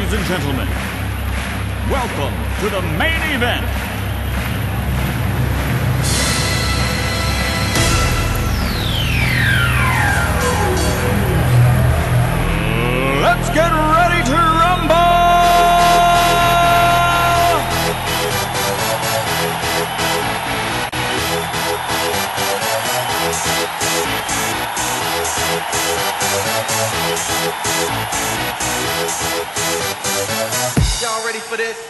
Ladies and gentlemen, welcome to the main event. Let's get ready to rumble! Y'all ready for this?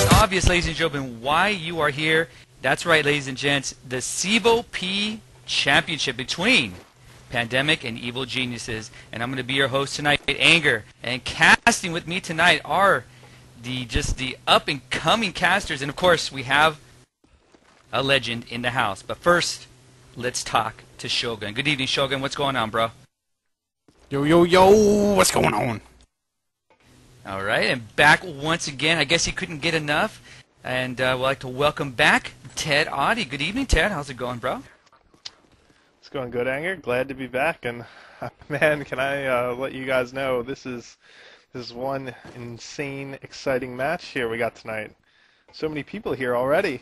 Obvious, ladies and gentlemen, why you are here. That's right, ladies and gents, the CEVO P Championship between Pandemic and Evil Geniuses. And I'm going to be your host tonight, Anger. And casting with me tonight are the up-and-coming casters. And, of course, we have a legend in the house. But first, let's talk to Shogun. Good evening, Shogun. What's going on, bro? Yo, yo, yo, what's going on? All right, and back once again. I guess he couldn't get enough. And we'd like to welcome back Ted Audie. Good evening, Ted. How's it going, bro? It's going good, Anger. Glad to be back. And, man, can I let you guys know this is one insane, exciting match here we got tonight. So many people here already.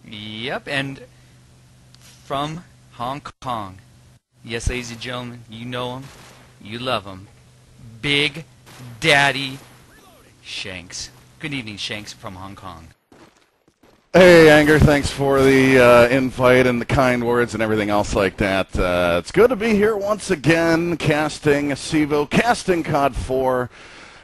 Yep, and from Hong Kong. Yes, ladies and gentlemen, you know him. You love him. Big Daddy Shanks. Good evening, Shanks from Hong Kong. Hey, Anger, thanks for the invite and the kind words and everything else like that. It's good to be here once again, casting CEVO, casting COD 4.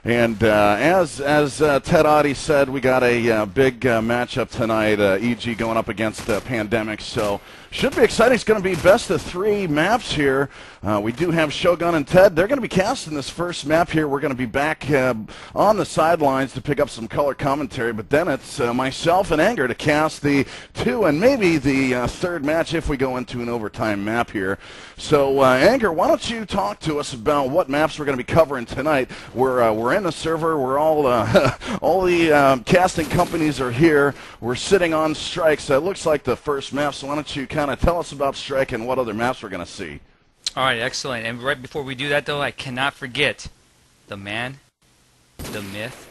And as Ted Audie said, we got a big matchup tonight, EG going up against Pandemic, so should be exciting. It's going to be best of 3 maps here. We do have Shogun and Ted. They're going to be casting this first map here. We're going to be back on the sidelines to pick up some color commentary, but then it's myself and Anger to cast the 2 and maybe the 3rd match if we go into an overtime map here. So, Anger, why don't you talk to us about what maps we're going to be covering tonight? We're in the server. We're all the casting companies are here. We're sitting on Strike, so it looks like the first map. So why don't you kind of tell us about Strike and what other maps we're going to see? All right, excellent. And right before we do that, though, I cannot forget the man, the myth,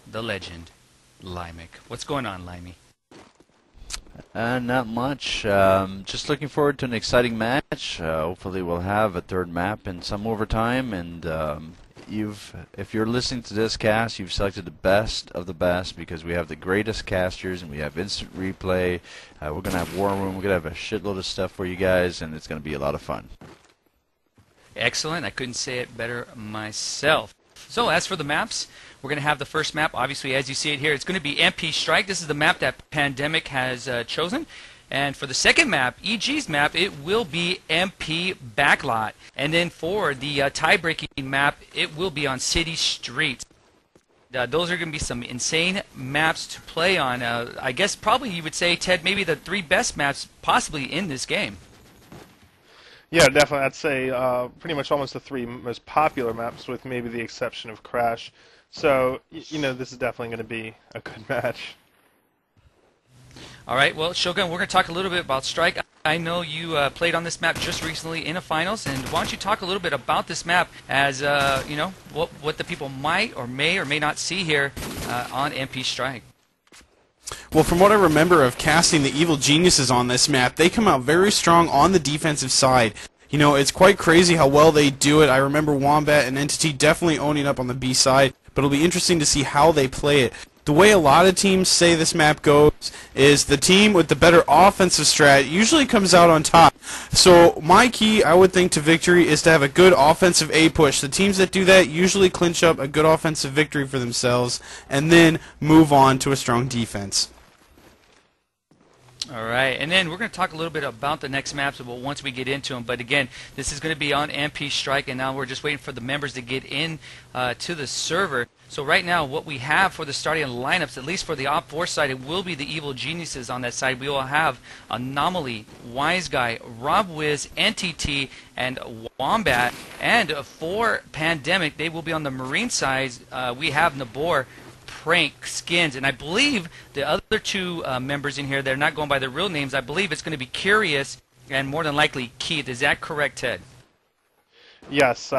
the legend, Limey. What's going on, Limey? Not much. Just looking forward to an exciting match. Hopefully we'll have a 3rd map and some overtime. And if you're listening to this cast, you've selected the best of the best because we have the greatest casters and we have instant replay. We're going to have War Room. We're going to have a shitload of stuff for you guys, and it's going to be a lot of fun. Excellent. I couldn't say it better myself. So as for the maps, we're going to have the first map, obviously, as you see it here. It's going to be MP Strike. This is the map that Pandemic has chosen. And for the second map, EG's map, it will be MP Backlot. And then for the tie-breaking map, it will be on City Streets. Those are going to be some insane maps to play on. I guess probably you would say, Ted, maybe the 3 best maps possibly in this game. Yeah, definitely. I'd say pretty much almost the 3 most popular maps with maybe the exception of Crash. So, you know, this is definitely going to be a good match. All right, well, Shogun, we're going to talk a little bit about Strike. I know you played on this map just recently in a finals, and why don't you talk a little bit about this map as, you know, what the people might or may not see here on MP Strike. Well, from what I remember of casting the Evil Geniuses on this map, they come out very strong on the defensive side. You know, it's quite crazy how well they do it. I remember Wombat and Entity definitely owning up on the B side, but it'll be interesting to see how they play it. The way a lot of teams say this map goes is the team with the better offensive strat usually comes out on top. So my key, I would think, to victory is to have a good offensive A push. The teams that do that usually clinch up a good offensive victory for themselves and then move on to a strong defense. All right, and then we're going to talk a little bit about the next maps once we get into them. But again, this is going to be on MP Strike, and now we're just waiting for the members to get in to the server. So right now, what we have for the starting lineups, at least for the Op 4 side, it will be the Evil Geniuses on that side. We will have Anomaly, Wise Guy, Rob Wiz, NTT, and Wombat. And for Pandemic, they will be on the Marine side. We have Nabor, Prank, Skins, and I believe the other two members in here, they're not going by their real names. I believe it's going to be Curious and more than likely Keith. Is that correct, Ted? Yes,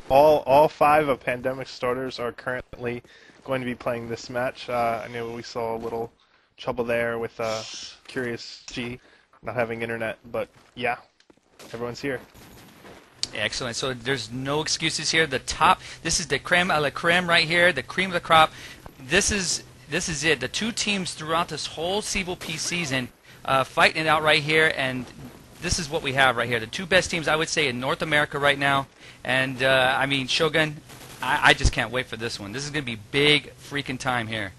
all 5 of Pandemic starters are currently going to be playing this match. I know we saw a little trouble there with Curious G not having internet, but yeah, everyone's here. Excellent. So there's no excuses here. The top, this is the creme a la creme right here, the cream of the crop. This is it. The two teams throughout this whole CEVO P season fighting it out right here, and this is what we have right here. The two best teams, I would say, in North America right now. And, I mean, Shogun, I just can't wait for this one. This is going to be big freaking time here.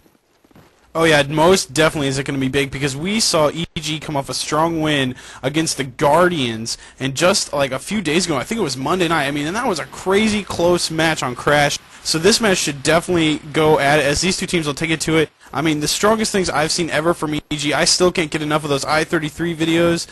Oh yeah, most definitely is it going to be big because we saw EG come off a strong win against the Guardians, and just like a few days ago, I think it was Monday night, I mean, and that was a crazy close match on Crash. So this match should definitely go at it, as these two teams will take it to it. I mean, the strongest things I've seen ever from EG, I still can't get enough of those I-33 videos.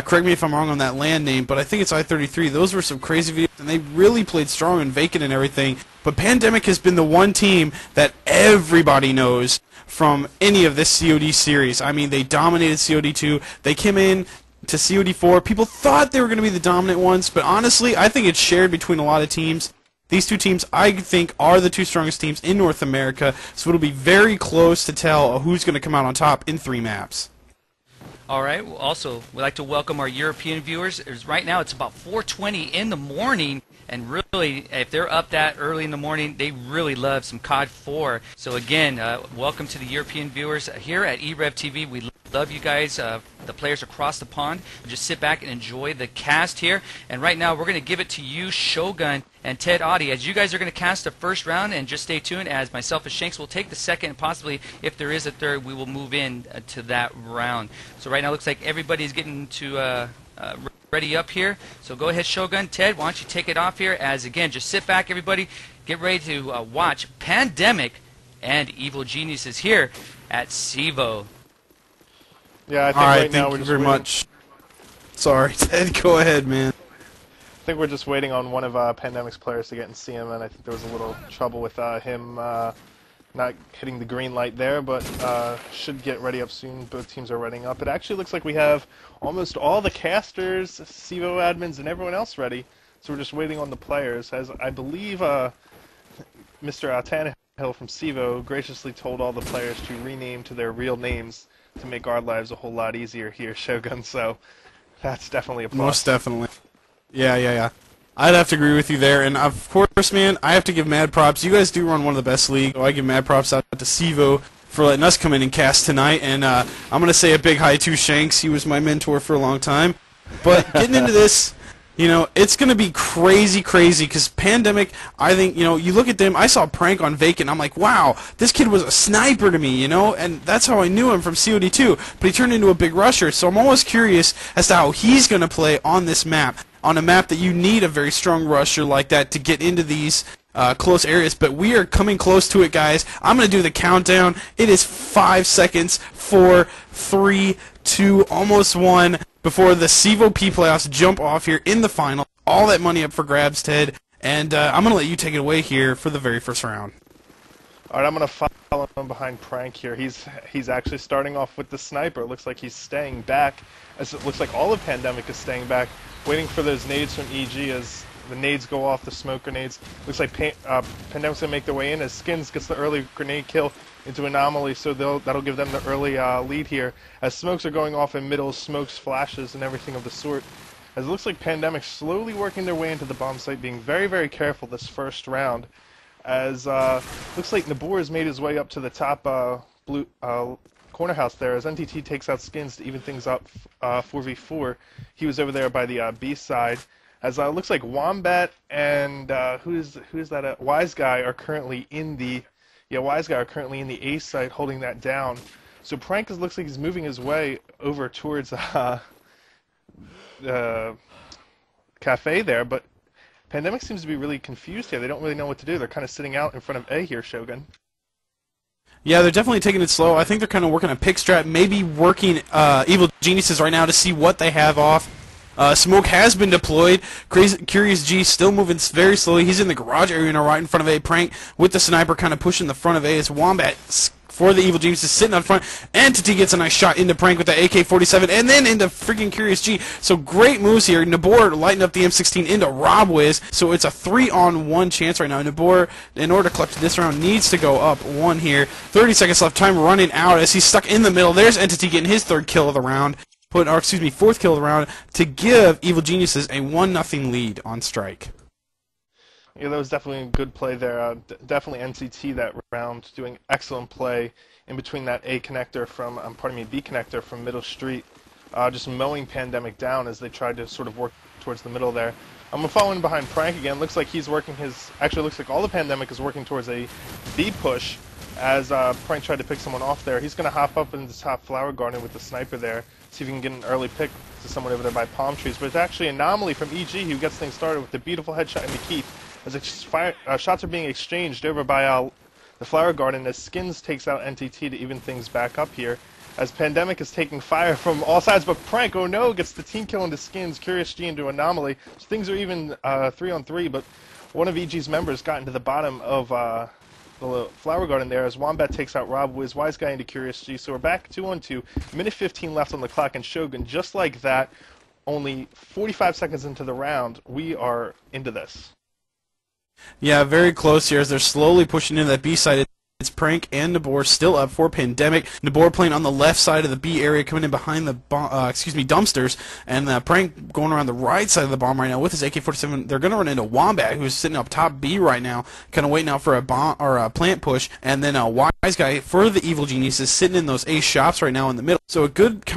Correct me if I'm wrong on that land name, but I think it's I-33. Those were some crazy videos, and they really played strong and Vacant and everything. But Pandemic has been the one team that everybody knows from any of this COD series. I mean, they dominated COD2. They came in to COD4. People thought they were going to be the dominant ones, but honestly, I think it's shared between a lot of teams. These two teams, I think, are the two strongest teams in North America, so it'll be very close to tell who's going to come out on top in 3 maps. All right. Well, also, we'd like to welcome our European viewers. Right now, it's about 4:20 in the morning, and really, if they're up that early in the morning, they really love some COD 4. So again, welcome to the European viewers here at EREV TV. We love you guys, the players across the pond. Just sit back and enjoy the cast here. And right now, we're going to give it to you, Shogun and Ted Audi, as you guys are going to cast the first round. And just stay tuned, as myself and Shanks will take the second, and possibly, if there is a third, we will move in to that round. So right now, it looks like everybody's getting to ready up here. So go ahead, Shogun. Ted, why don't you take it off here? As again, just sit back, everybody. Get ready to watch Pandemic and Evil Geniuses here at CEVO. Yeah, I think All right, right now thank we're you just very waiting. much. Sorry, Ted, go ahead, man. I think we're just waiting on one of Pandemic's players to get in CM, and I think there was a little trouble with him not hitting the green light there, but should get ready up soon. Both teams are readying up. It actually looks like we have almost all the casters, CEVO admins, and everyone else ready, so we're just waiting on the players. As I believe Mr. Tannehill from CEVO graciously told all the players to rename to their real names to make our lives a whole lot easier here, Shogun, so that's definitely a plus. Most definitely. Yeah. I'd have to agree with you there, and of course, man, I have to give mad props. You guys do run one of the best leagues, so I give mad props out to CEVO for letting us come in and cast tonight, and I'm going to say a big hi to Shanks. He was my mentor for a long time. But getting into this, you know, it's going to be crazy, because Pandemic, I think, you know, you look at them, I saw Prank on Vacant, I'm like, wow, this kid was a sniper to me, you know, and that's how I knew him from COD2, but he turned into a big rusher, so I'm almost curious as to how he's going to play on this map, on a map that you need a very strong rusher like that to get into these close areas, but we are coming close to it, guys. I'm going to do the countdown. It is 5 seconds, 4, 3, 2, almost 1, before the CEVO P playoffs jump off here in the final. All that money up for grabs, Ted, and I'm going to let you take it away here for the very first round. All right, I'm going to follow him behind Prank here. He's actually starting off with the sniper. It looks like he's staying back, as it looks like all of Pandemic is staying back, waiting for those nades from EG as the nades go off, the smoke grenades. Looks like Pandemic's going to make their way in as Skins gets the early grenade kill into Anomaly, so that'll give them the early lead here. As smokes are going off in middle, smokes, flashes, and everything of the sort. As it looks like Pandemic slowly working their way into the bomb site, being very, very careful this first round. As looks like Nabor has made his way up to the top blue corner house there, as NTT takes out Skins to even things up 4v4. He was over there by the B side. As looks like Wombat and who's that? Wise Guy are currently in the A site holding that down. So Prank looks like he's moving his way over towards the cafe there, but Pandemic seems to be really confused here. They don't really know what to do. They're kind of sitting out in front of A here, Shogun. Yeah, they're definitely taking it slow. I think they're kind of working a pick strat, maybe working Evil Geniuses right now to see what they have off. Smoke has been deployed. Curious G still moving very slowly. He's in the garage area now, right in front of A. Prank with the sniper kind of pushing the front of A. It's Wombat for the Evil Geniuses sitting up front. Entity gets a nice shot into Prank with the AK-47 and then into freaking Curious G. So great moves here. Nabor lighting up the M16 into Rob Wiz. So it's a 3-on-1 chance right now. Nabor, in order to clutch this round, needs to go up 1 here. 30 seconds left. Time running out as he's stuck in the middle. There's Entity getting his 3rd kill of the round. Fourth kill of the round to give Evil Geniuses a 1-0 lead on Strike. Yeah, that was definitely a good play there. Definitely NCT that round, doing excellent play in between that A connector from, B connector from Middle Street, just mowing Pandemic down as they tried to sort of work towards the middle there. I'm gonna follow in behind Prank again. Looks like he's working his. Actually, looks like all the Pandemic is working towards a B push as Prank tried to pick someone off there. He's gonna hop up in the top flower garden with the sniper there. See if he can get an early pick to someone over there by palm trees. But it's actually Anomaly from EG who gets things started with the beautiful headshot into Keith. As shots are being exchanged over by the flower garden as Skins takes out NTT to even things back up here. As Pandemic is taking fire from all sides, but Prank, oh no, gets the team kill into Skins, Curious G into Anomaly. So things are even 3-on-3, but one of EG's members got into the bottom of the flower garden there as Wombat takes out Rob Wiz, Wise Guy into Curious G. So we're back 2-on-2, minute 15 left on the clock, and Shogun, just like that, only 45 seconds into the round, we are into this. Yeah, very close here as they're slowly pushing into that B side. It's Prank and Nabor still up for Pandemic. Nabor playing on the left side of the B area, coming in behind the dumpsters, and Prank going around the right side of the bomb right now with his AK-47. They're going to run into Wombat, who's sitting up top B right now, kind of waiting out for a bomb or a plant push, and then Wise Guy for the Evil Genius is sitting in those A shops right now in the middle. So a good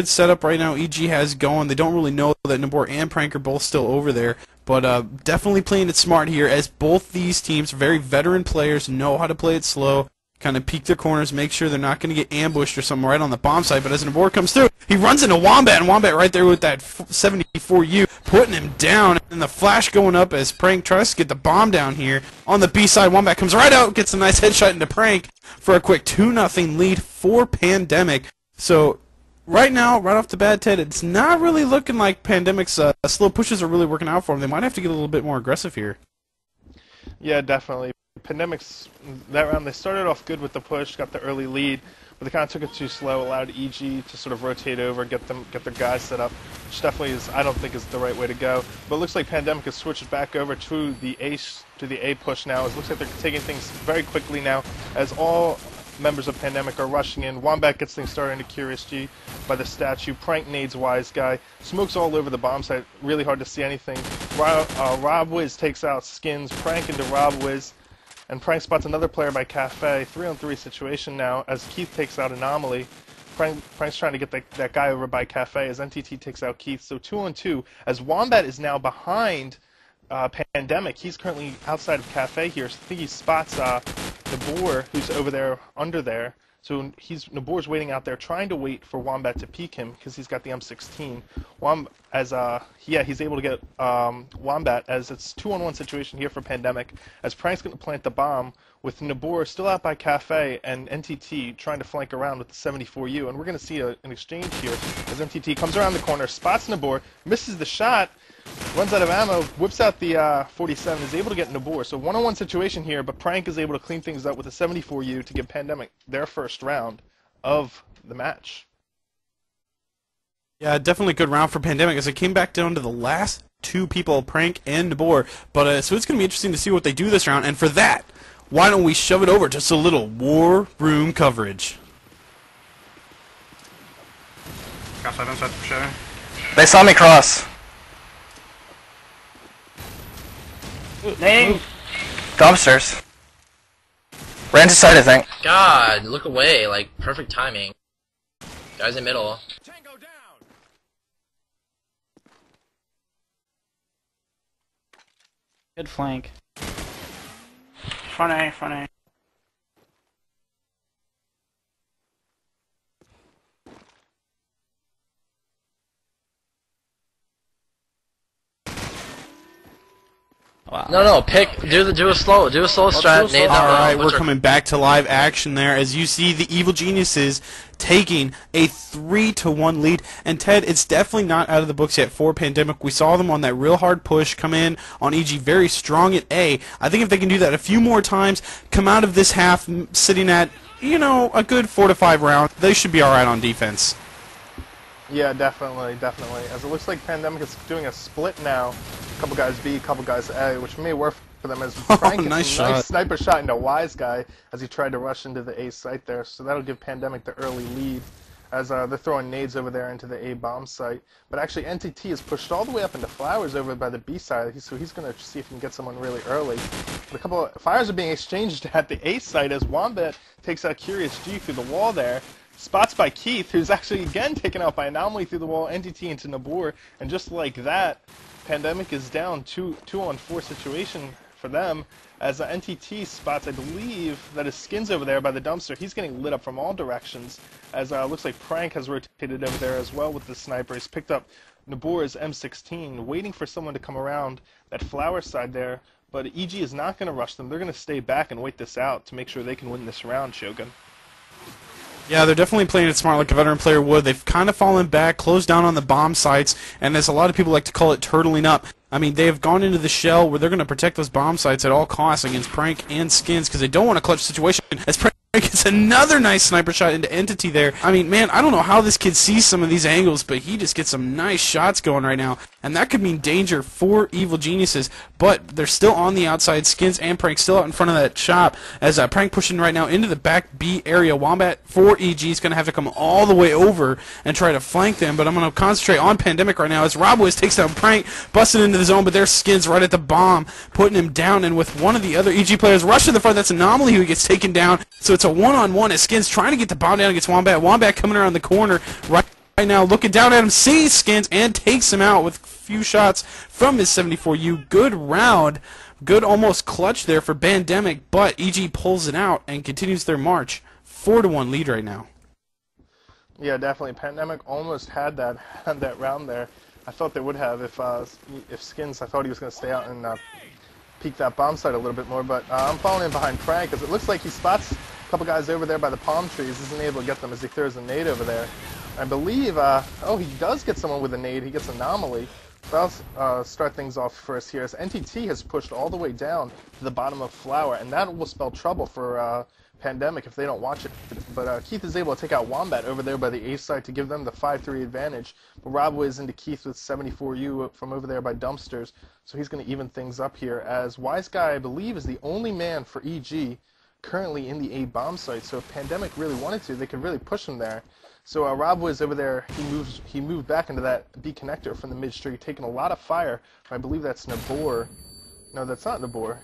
setup right now. EG has going. They don't really know that Nabor and Prank are both still over there. But definitely playing it smart here, as both these teams, very veteran players, know how to play it slow, kind of peek their corners, make sure they're not going to get ambushed or something right on the bomb site. But as Nabor comes through, he runs into Wombat, and Wombat right there with that 74U, putting him down. And the flash going up as Prank tries to get the bomb down here. On the B side, Wombat comes right out, gets a nice headshot into Prank for a quick 2-0 lead for Pandemic. So right now, right off the bat, Ted, it's not really looking like Pandemic's slow pushes are really working out for them. They might have to get a little bit more aggressive here. Yeah, definitely. Pandemic's, that round, they started off good with the push, got the early lead, but they kind of took it too slow, allowed EG to sort of rotate over, get their guys set up, which definitely is, I don't think is the right way to go. But it looks like Pandemic has switched back over to the A push now. It looks like they're taking things very quickly now, as all members of Pandemic are rushing in. Wombat gets things started into Curious G by the statue. Prank nades Wise Guy. Smoke's all over the bomb site. Really hard to see anything. Rob Wiz takes out Skins. Prank into Rob Wiz. And Prank spots another player by Cafe. 3-on-3 situation now as Keith takes out Anomaly. Prank's trying to get that guy over by Cafe as NTT takes out Keith. So 2-on-2 as Wombat is now behind Pandemic. He's currently outside of Cafe here. So I think he spots Nabor, who's over there, under there. So Nabor's waiting out there, trying to wait for Wombat to peek him because he's got the M16. He's able to get Wombat as it's 2-on-1 situation here for Pandemic. As Prank's going to plant the bomb with Nabor still out by Cafe and NTT trying to flank around with the 74U. And we're going to see an exchange here as NTT comes around the corner, spots Nabor, misses the shot, runs out of ammo, whips out the 47, is able to get Nabor. So 1-on-1 situation here, but Prank is able to clean things up with a 74U to give Pandemic their first round of the match. Yeah, definitely a good round for Pandemic as it came back down to the last two people, Prank and Nabor. But so it's going to be interesting to see what they do this round. And for that, why don't we shove it over to just a little war room coverage. They saw me cross. Name. Dumpsters. Ran to side, I think. God, look away, like perfect timing. Guys in middle. Tango down. Good flank. Front A, front A. Wow. No, do a slow strat. Nade them, Alright, we're butcher. coming back to live action there as you see the Evil Geniuses taking a 3-1 lead. And Ted, it's definitely not out of the books yet for Pandemic. We saw them on that real hard push, come in on EG very strong at A. I think if they can do that a few more times, come out of this half sitting at, you know, a good 4 to 5 rounds, they should be alright on defense. Yeah, definitely. As it looks like Pandemic is doing a split now. A couple guys B, a couple guys A, which may work for them as Frank gets nice a nice shot. sniper shot into Wise Guy as he tried to rush into the A site there. So that'll give Pandemic the early lead as they're throwing nades over there into the A bomb site. But actually NTT is pushed all the way up into Flowers over by the B side, so he's going to see if he can get someone really early. But a couple of fires are being exchanged at the A site as Wombat takes out Curious G through the wall there. Spots by Keith, who's actually again taken out by Anomaly through the wall, NTT into Nabor, and just like that, Pandemic is down 2-on-4 situation for them, as NTT spots, I believe, that his Skin's over there by the dumpster. He's getting lit up from all directions, as looks like Prank has rotated over there as well with the sniper. He's picked up Nabor's M16, waiting for someone to come around that flower side there, but EG is not going to rush them. They're going to stay back and wait this out to make sure they can win this round, Shogun. Yeah, they're definitely playing it smart like a veteran player would. They've kind of fallen back, closed down on the bomb sites, and as a lot of people like to call it, turtling up. I mean, they have gone into the shell where they're going to protect those bomb sites at all costs against Prank and Skins because they don't want a clutch situation. As Prank gets another nice sniper shot into Entity there. I mean, man, I don't know how this kid sees some of these angles, but he just gets some nice shots going right now. And that could mean danger for Evil Geniuses, but they're still on the outside. Skins and Prank still out in front of that shop as Prank pushing right now into the back B area. Wombat for EG is going to have to come all the way over and try to flank them, but I'm going to concentrate on Pandemic right now as RobWiz takes down Prank, busting into the zone, but there's Skins right at the bomb, putting him down, and with one of the other EG players rushing to the front, that's Anomaly who gets taken down. So it's a one-on-one as Skins trying to get the bomb down against Wombat. Wombat coming around the corner right now, looking down at him, sees Skins, and takes him out with a few shots from his 74U. Good round. Good almost clutch there for Pandemic, but EG pulls it out and continues their march. 4-1 lead right now. Yeah, definitely. Pandemic almost had that round there. I thought they would have if Skins, I thought he was going to stay out and peek that bomb site a little bit more, but I'm following in behind Prank because it looks like he spots a couple guys over there by the palm trees, isn't able to get them as he throws a nade over there. I believe, oh, he does get someone with a nade. He gets Anomaly. So I'll start things off first here as NTT has pushed all the way down to the bottom of Flower, and that will spell trouble for Pandemic if they don't watch it. But Keith is able to take out Wombat over there by the A side to give them the 5-3 advantage. But RobWiz into Keith with 74U from over there by Dumpsters, so he's going to even things up here as Wise Guy, I believe, is the only man for EG currently in the A bomb site. So if Pandemic really wanted to, they could really push him there. So RobWiz over there, he moved back into that B connector from the mid street, taking a lot of fire. I believe that's Nabor. No, that's not Nabor.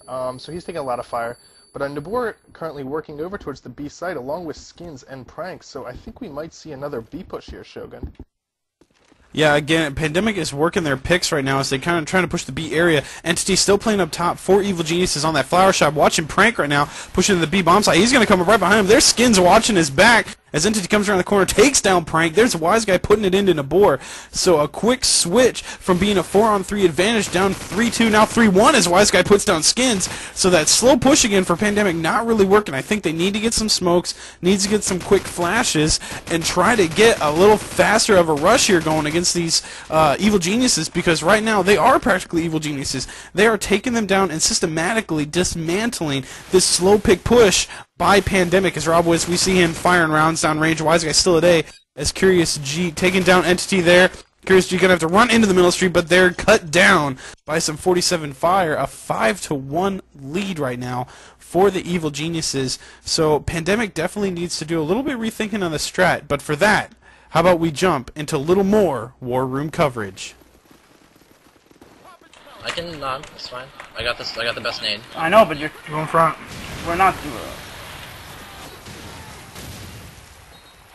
So he's taking a lot of fire. But Nabor currently working over towards the B site along with Skins and Prank, so I think we might see another B push here, Shogun. Yeah, again, Pandemic is working their picks right now as they kind of trying to push the B area. Entity still playing up top. 4 Evil Geniuses on that flower shop. Watching Prank right now, pushing to the B bomb site. He's going to come up right behind him. There's Skins watching his back as Entity comes around the corner, takes down Prank. There's a Wise Guy putting it into Nabor. So a quick switch from being a 4-on-3 advantage down 3-2, now 3-1 as Wise Guy puts down Skins. So that slow push again for Pandemic not really working. I think they need to get some smokes, needs to get some quick flashes, and try to get a little faster of a rush here going against these Evil Geniuses, because right now they are practically Evil Geniuses. They are taking them down and systematically dismantling this slow pick push by Pandemic. As RobWiz, we see him firing rounds down range. Wise Guy still at A as Curious G taking down Entity there. Curious G gonna have to run into the middle street, but they're cut down by some 47 fire. A 5-1 lead right now for the Evil Geniuses. So Pandemic definitely needs to do a little bit rethinking on the strat, but for that, how about we jump into a little more War Room coverage? I can nod. That's fine. I got this. I got the best nade. I know, but you're in front. We're not.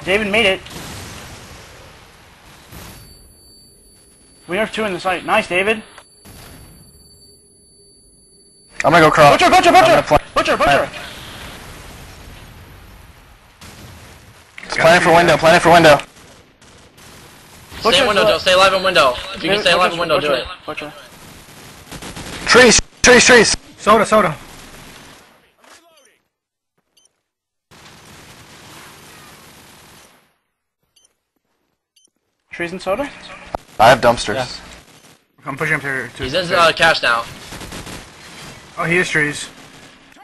David made it. We have 2 in the site. Nice, David. I'm gonna go cross. Butcher! Planning for window, planning for window. Stay in window, Joe. Stay alive in window. If you can stay alive in window, do it. Butcher. Trees. Soda. Trees and soda? I have dumpsters. Yeah. I'm pushing him to He's in cash now. Oh, he is trees.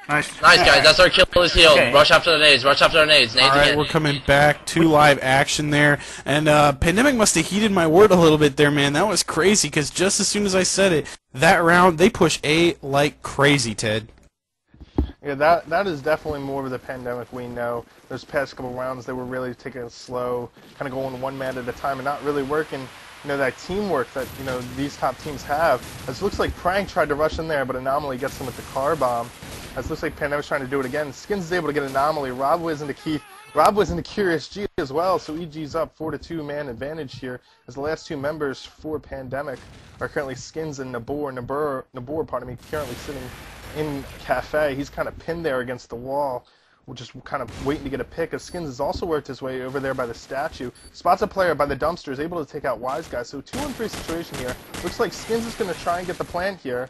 Nice. Nice, guys. That's our Achilles heel. Okay. Rush after the nades. Rush after the nades. Nades All right, again. we're coming back to live action there, and Pandemic must have heeded my word a little bit there, man. That was crazy, because just as soon as I said it, that round, they push A like crazy, Ted. Yeah, that is definitely more of the Pandemic we know. Those past couple rounds, they were really taking it slow, kind of going one man at a time and not really working. You know, that teamwork that, you know, these top teams have. It looks like Prank tried to rush in there, but Anomaly gets him with the car bomb. It looks like Pandemic's trying to do it again. Skins is able to get Anomaly. Rob was into Keith. Rob was into Curious G as well, so EG's up 4-2 man advantage here, as the last two members for Pandemic are currently Skins and Nabor, pardon me, currently sitting in Cafe. He's kind of pinned there against the wall. We're just kind of waiting to get a pick, as Skins has also worked his way over there by the statue. Spots a player by the dumpster, is able to take out Wise Guy. So 2-on-3 situation here. Looks like Skins is going to try and get the plant here,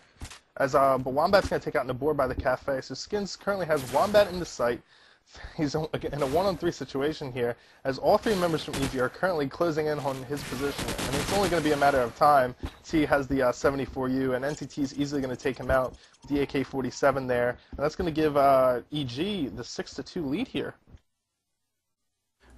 as but Wombat's going to take out Nabor by the cafe. So Skins currently has Wombat in the sight. He's in a 1-on-3 situation here, as all three members from EG are currently closing in on his position. And it's only going to be a matter of time. T has the 74U, and NTT is easily going to take him out with the AK-47 there. And that's going to give EG the 6-2 lead here.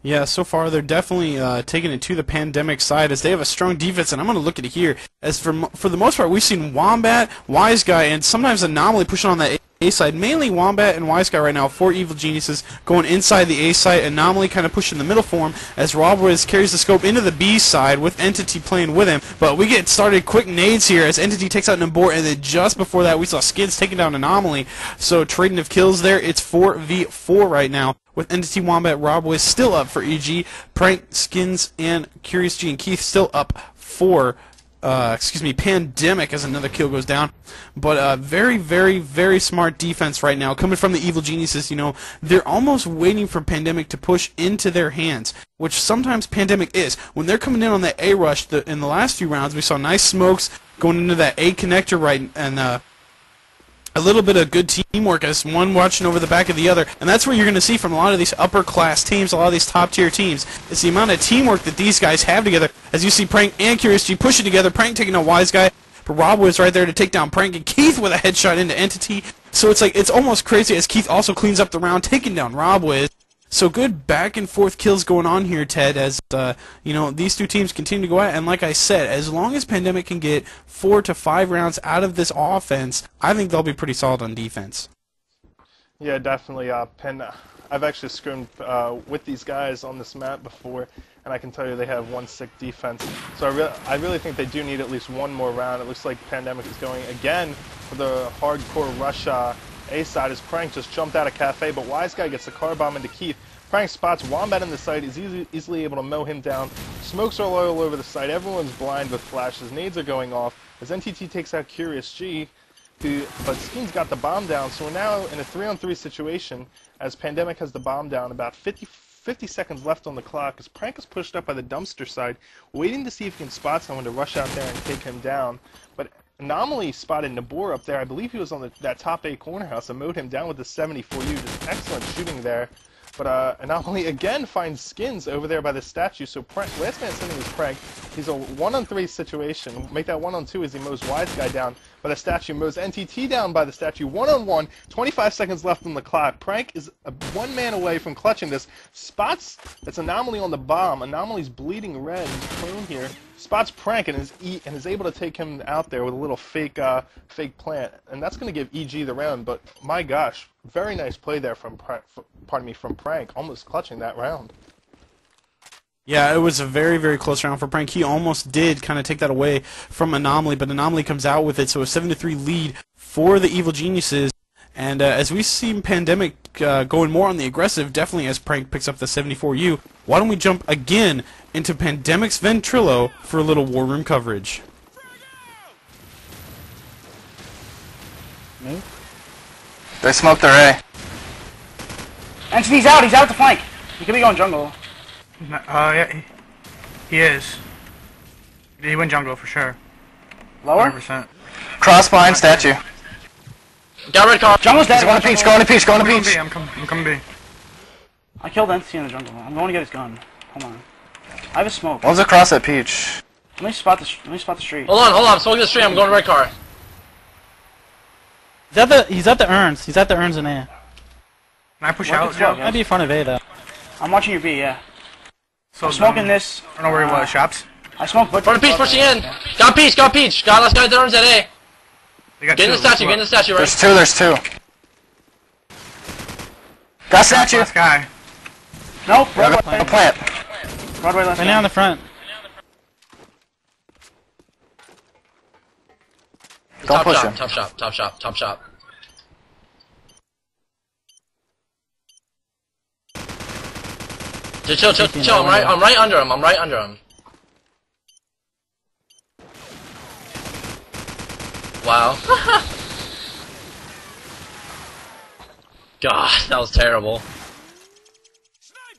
Yeah, so far they're definitely taking it to the Pandemic side, as they have a strong defense, and I'm going to look at it here. As for the most part, we've seen Wombat, Wise Guy, and sometimes Anomaly pushing on that A side. Mainly Wombat and Wise Guy right now, 4 Evil Geniuses going inside the A side. Anomaly kind of pushing the middle for him, as Rob Wiz carries the scope into the B side with Entity playing with him. But we get started quick nades here as Entity takes out Nabor, and then just before that we saw Skins taking down Anomaly. So trading of kills there, it's 4v4 right now, with Entity, Wombat, Rob Wiz still up for EG, Prank, Skins, and Curious G and Keith still up for Pandemic, as another kill goes down. But very, very, very smart defense right now coming from the Evil Geniuses. You know, they're almost waiting for Pandemic to push into their hands, which sometimes Pandemic is. When they're coming in on that A rush, in the last few rounds, we saw nice smokes going into that A connector right, and a little bit of good teamwork as one watching over the back of the other, and that's what you're going to see from a lot of these upper class teams, a lot of these top tier teams. It's the amount of teamwork that these guys have together, as you see Prank and Curious G pushing together, Prank taking a Wise Guy, but Rob was right there to take down Prank, and Keith with a headshot into Entity. So it's like, it's almost crazy as Keith also cleans up the round, taking down Rob Wiz. So good back and forth kills going on here, Ted, as you know, these two teams continue to go at it. And like I said, as long as Pandemic can get 4 to 5 rounds out of this offense, I think they'll be pretty solid on defense. Yeah, definitely. I've actually scrimmed with these guys on this map before, and I can tell you they have one sick defense. So I really think they do need at least one more round. It looks like Pandemic is going again for the hardcore rush. A side is Prank just jumped out of Cafe, but Wise Guy gets the car bomb into Keith. Prank spots Wombat in the site, is easily able to mow him down. Smokes are all over the site. Everyone's blind with flashes. Nades are going off as NTT takes out Curious G, but Skins got the bomb down. So we're now in a 3-on-3 situation as Pandemic has the bomb down. About 50 seconds left on the clock as Prank is pushed up by the dumpster side, waiting to see if he can spot someone to rush out there and take him down. But Anomaly spotted Nabor up there. I believe he was on that top A corner house and mowed him down with the 74U. Just excellent shooting there. But Anomaly again finds Skins over there by the statue. So Prank, last man standing is Prank. He's a 1-on-3 situation. Make that 1-on-2 as he mows Wise Guy down by the statue. Mows NTT down by the statue. 1-on-1. 25 seconds left on the clock. Prank is one man away from clutching this. Spots that's Anomaly on the bomb. Anomaly's bleeding red. He's prone here. Spots Prank and is able to take him out there with a little fake plant, and that's going to give EG the round. But my gosh, very nice play there from Prank, almost clutching that round. Yeah, it was a very, very close round for Prank. He almost did kind of take that away from Anomaly, but Anomaly comes out with it, so a 7-3 lead for the Evil Geniuses. And as we see Pandemic going more on the aggressive, definitely as Prank picks up the 74U, why don't we jump again into Pandemic's Ventrilo for a little War Room coverage. They smoked their A. Entity's out. He's out at the flank. He could be going jungle. Yeah, he is. He went jungle for sure. Lower? 100%. Cross behind statue. Got red car. Jungle's dead. Go on the peach, go on the peach, go on the peach. I'm coming B. I killed Entity in the jungle. I'm going to get his gun. Hold on. I have a smoke. One's across that peach. Let me spot the street. Hold on, I'm smoking the street. I'm going to red car. He's at the urns. He's at the urns in A. Can I push out, Joe? I'd be in front of A though. I'm watching your B, yeah. So I'm smoking this. I don't know where he was. Shops. I smoked. Front of peach pushing in. Got peach. Got last guy at the arms at A. Get in the statue. Right? There's two. Got statue. Last guy. Nope. Plant. Broadway left. Right now in the front. Don't push him. Top shop. Just chill. I'm right under him. Wow. God, that was terrible.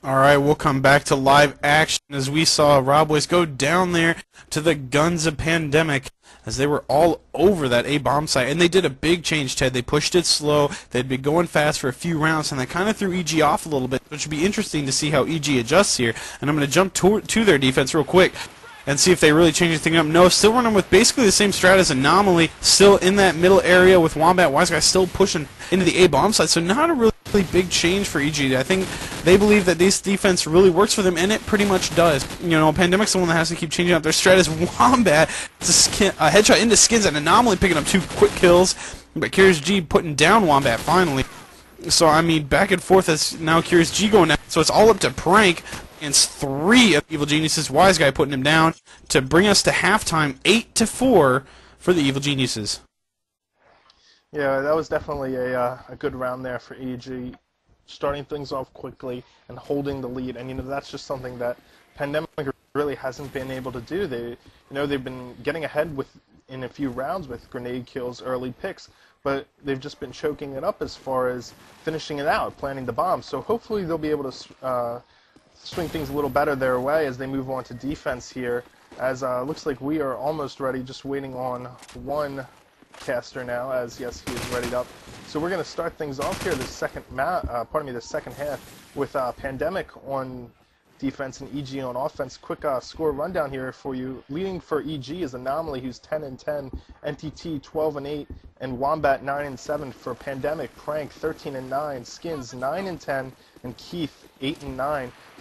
Alright, we'll come back to live action as we saw Rob Boys go down there to the guns of Pandemic as they were all over that A bomb site. And they did a big change, Ted. They pushed it slow. They'd been going fast for a few rounds, and that kind of threw EG off a little bit, which would be interesting to see how EG adjusts here. And I'm going to jump to their defense real quick and see if they really change anything up. No, still running with basically the same strat as Anomaly, still in that middle area with Wombat Wise Guy still pushing into the A bomb site, so not a really big change for EG. I think they believe that this defense really works for them, and it pretty much does. You know, Pandemic's the one that has to keep changing up their strat as Wombat. It's a headshot into Skins, and Anomaly picking up 2 quick kills, but Curious G putting down Wombat finally. So, I mean, back and forth as now Curious G going down, so it's all up to Prank against 3 of Evil Geniuses. Wise Guy putting him down to bring us to halftime, 8-4 for the Evil Geniuses. Yeah, that was definitely a good round there for EG, starting things off quickly and holding the lead. And that's just something that Pandemic really hasn't been able to do. They've been getting ahead in a few rounds with grenade kills, early picks, but they've just been choking it up as far as finishing it out, planting the bomb. So hopefully they'll be able to swing things a little better their way as they move on to defense here. As looks like we are almost ready, just waiting on one caster now, as yes, he is readied up. So we're going to start things off here, the second half, with Pandemic on defense and EG on offense. Quick score rundown here for you. Leading for EG is Anomaly, who's 10-10, NTT 12-8, and Wombat 9-7. For Pandemic, Prank 13-9, Skins 9-10, and Keith 8-9. So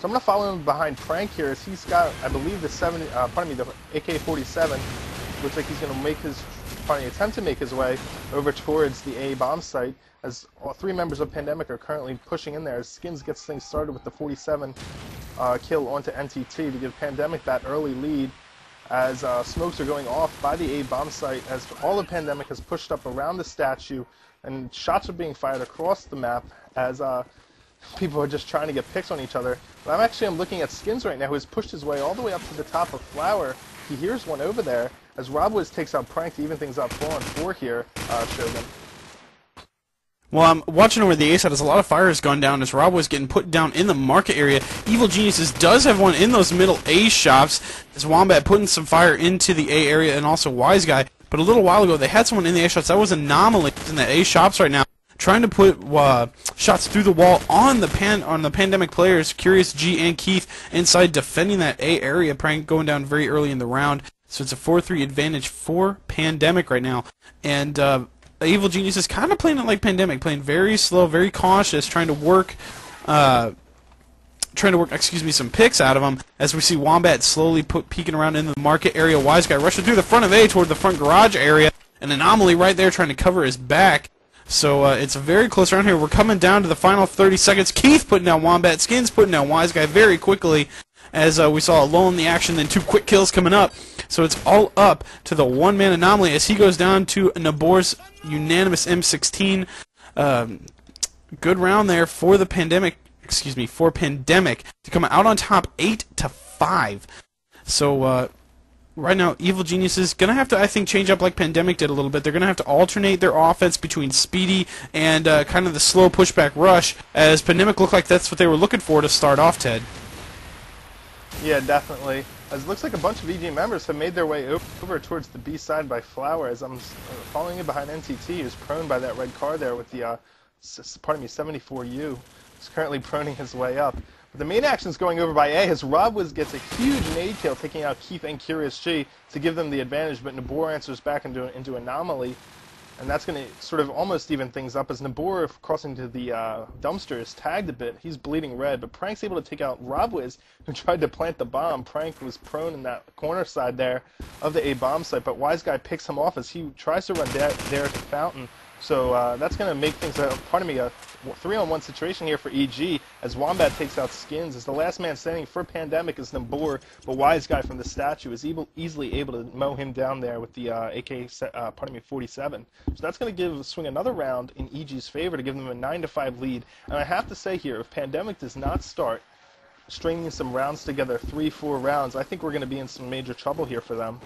I'm going to follow him behind Prank here, as he's got, I believe, the AK-47. Looks like he's going to attempt to make his way over towards the A bomb site, as all 3 members of Pandemic are currently pushing in there. As Skins gets things started with the 47 kill onto NTT to give Pandemic that early lead, as smokes are going off by the A bomb site, as all of Pandemic has pushed up around the statue, and shots are being fired across the map as people are just trying to get picks on each other. But I'm looking at Skins right now, who has pushed his way all the way up to the top of Flower. He hears one over there, as Rob Woods takes out Prank to even things up 4-4 here, Shogun. Well, I'm watching over the A side as a lot of fire has gone down as Rob was getting put down in the market area. Evil Geniuses does have one in those middle A shops, as Wombat putting some fire into the A area, and also Wise Guy. But a little while ago, they had someone in the A shops. That was Anomaly in the A shops right now, trying to put shots through the wall on the Pandemic players, Curious G and Keith, inside defending that A area. Prank going down very early in the round. So it's a 4-3 advantage for Pandemic right now. And Evil Genius is kind of playing it like Pandemic, playing very slow, very cautious, trying to work some picks out of him, as we see Wombat slowly peeking around in the market area. Wise Guy rushing through the front of A toward the front garage area. An Anomaly right there trying to cover his back. So it's a very close round here. We're coming down to the final 30 seconds. Keith putting down Wombat. Skins putting down Wise Guy very quickly, as we saw a lull in the action, then 2 quick kills coming up. So it's all up to the one-man Anomaly as he goes down to Nabor's unanimous M16. Good round there for the Pandemic. For Pandemic to come out on top 8-5. So right now, Evil Genius is going to have to, I think, change up like Pandemic did a little bit. They're going to have to alternate their offense between speedy and kind of the slow pushback rush, as Pandemic looked like that's what they were looking for to start off, Ted. Yeah, definitely. As it looks like a bunch of EG members have made their way over towards the B side by Flower, as I'm following in behind NTT, who's prone by that red car there with the, 74U. He's currently proning his way up. But the main action is going over by A as Robwiz gets a huge nade kill, taking out Keith and Curious G to give them the advantage, but Nabor answers back into Anomaly. And that's going to sort of almost even things up as Nabor, crossing to the dumpster, is tagged a bit. He's bleeding red, but Prank's able to take out Robwiz, who tried to plant the bomb. Prank was prone in that corner side there of the A bomb site, but Wise Guy picks him off as he tries to run there to Fountain. So that's going to make things, a 3-on-1 situation here for EG as Wombat takes out Skins. As the last man standing for Pandemic is Nabor, but Wise Guy from the statue is easily able to mow him down there with the AK-47. So that's going to swing another round in EG's favor to give them a 9-5 lead. And I have to say here, if Pandemic does not start stringing some rounds together, 3-4 rounds, I think we're going to be in some major trouble here for them.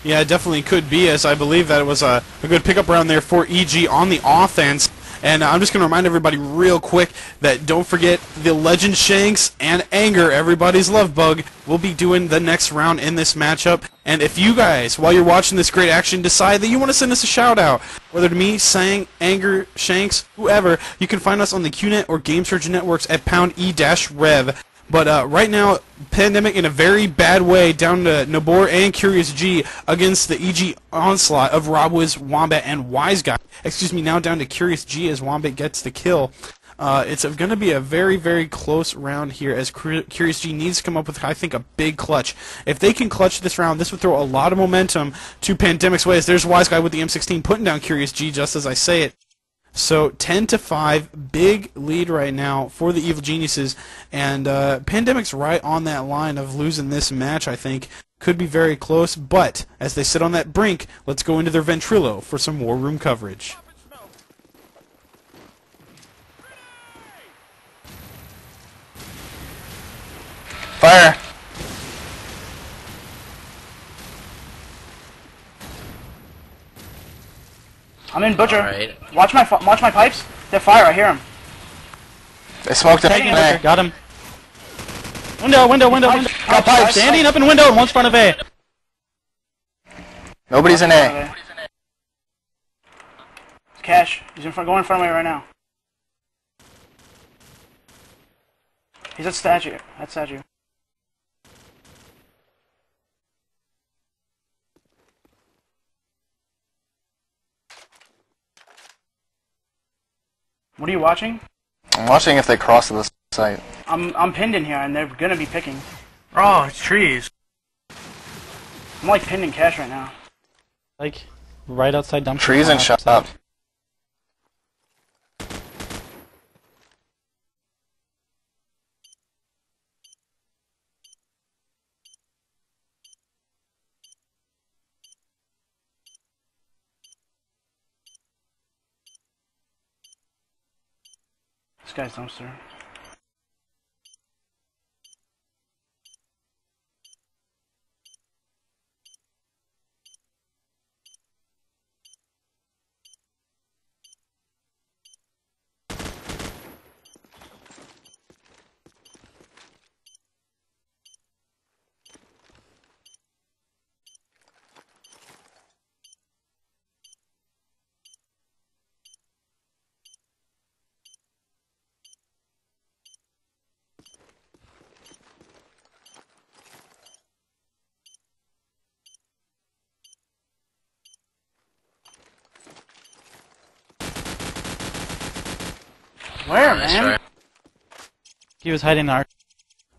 Yeah, it definitely could be, as I believe that it was a good pickup round there for EG on the offense. And I'm just going to remind everybody real quick that don't forget the Legend Shanks and Anger, everybody's love bug, will be doing the next round in this matchup. And if you guys, while you're watching this great action, decide that you want to send us a shout out, whether to me, Sang, Anger, Shanks, whoever, you can find us on the QNet or Game Surgeon networks at #E-Rev. But right now, Pandemic in a very bad way, down to Nabor and Curious G against the EG onslaught of Robwiz, Wombat, and Wise Guy. Excuse me, now down to Curious G as Wombat gets the kill. It's going to be a very, very close round here as Curious G needs to come up with, I think, a big clutch. If they can clutch this round, this would throw a lot of momentum to Pandemic's way. As there's Wise Guy with the M16 putting down Curious G just as I say it. So 10-5, big lead right now for the Evil Geniuses, and Pandemic's right on that line of losing this match, I think. Could be very close, but as they sit on that brink, let's go into their Ventrilo for some War Room coverage. Fire! I'm in Butcher. Alright. Watch my pipes. They're fire. I hear them. They smoked it. Taking Butcher. Got him. Window. Got pipes. Standing up in window and one's front of A. Nobody's in A. It's Cash. He's going in front of me right now. He's at statue. What are you watching? I'm watching if they cross to the site. I'm pinned in here, and they're gonna be picking. Oh, it's trees. I'm like pinned in Cash right now. Like, right outside dumpster. Trees and shop. This guy's dumpster. Where, man? He was hiding our.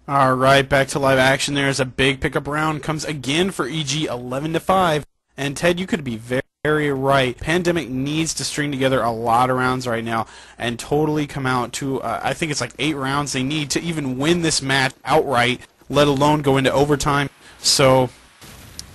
Alright, back to live action. There's a big pickup round. Comes again for EG 11-5. And Ted, you could be very right. Pandemic needs to string together a lot of rounds right now and totally come out to, I think it's like 8 rounds they need to even win this match outright, let alone go into overtime. So,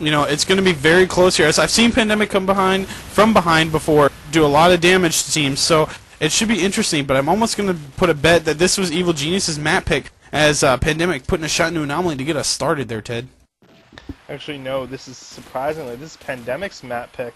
you know, it's going to be very close here. As I've seen Pandemic come from behind before, do a lot of damage to teams. So it should be interesting, but I'm almost going to put a bet that this was Evil Genius's map pick as Pandemic putting a shot into Anomaly to get us started there, Ted. Actually, no, this is surprisingly, this is Pandemic's map pick,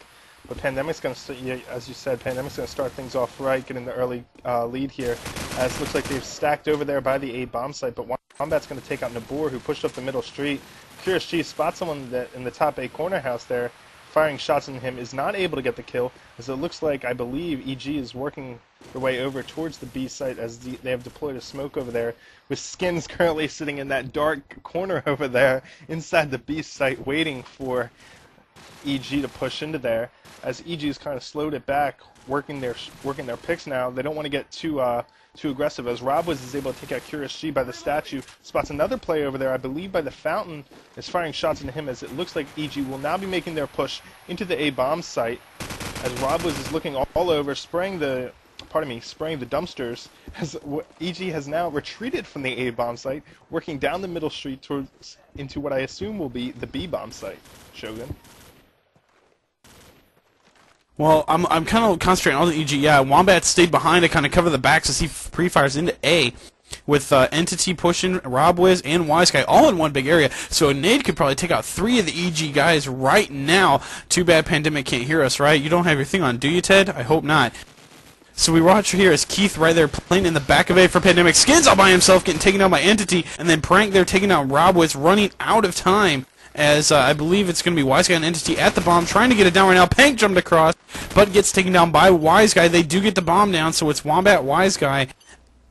but Pandemic's going to, as you said, Pandemic's going to start things off right, getting the early lead here, as it looks like they've stacked over there by the A bomb site, but Wombat's going to take out Nabor, who pushed up the middle street. Curious G spots someone that in the top A corner house there, firing shots at him, is not able to get the kill, as it looks like, I believe, EG is working their way over towards the B site as they have deployed a smoke over there, with Skins currently sitting in that dark corner over there inside the B site waiting for EG to push into there, as EG has kind of slowed it back, working their picks now. They don't want to get too aggressive, as Robwiz is able to take out Curious G by the statue, spots another player over there, I believe by the fountain, is firing shots into him, as it looks like EG will now be making their push into the A bomb site, as Robwiz is looking all over, spraying the dumpsters, as EG has now retreated from the A bomb site, working down the middle street into what I assume will be the B bomb site. Shogun. Well, I'm kind of concentrating on the EG. Yeah, Wombat stayed behind to kind of cover the backs as he pre-fires into A, with Entity pushing Robwiz and Wiseguy all in one big area. So a nade could probably take out 3 of the EG guys right now. Too bad Pandemic can't hear us, right? You don't have your thing on, do you, Ted? I hope not. So we watch here as Keith right there playing in the back of A for Pandemic. Skins all by himself, getting taken out by Entity, and then Prank there taking out Robwiz, running out of time. As I believe it's going to be Wiseguy and Entity at the bomb, trying to get it down right now. Pank jumped across, but gets taken down by Wiseguy. They do get the bomb down, so it's Wombat, Wiseguy,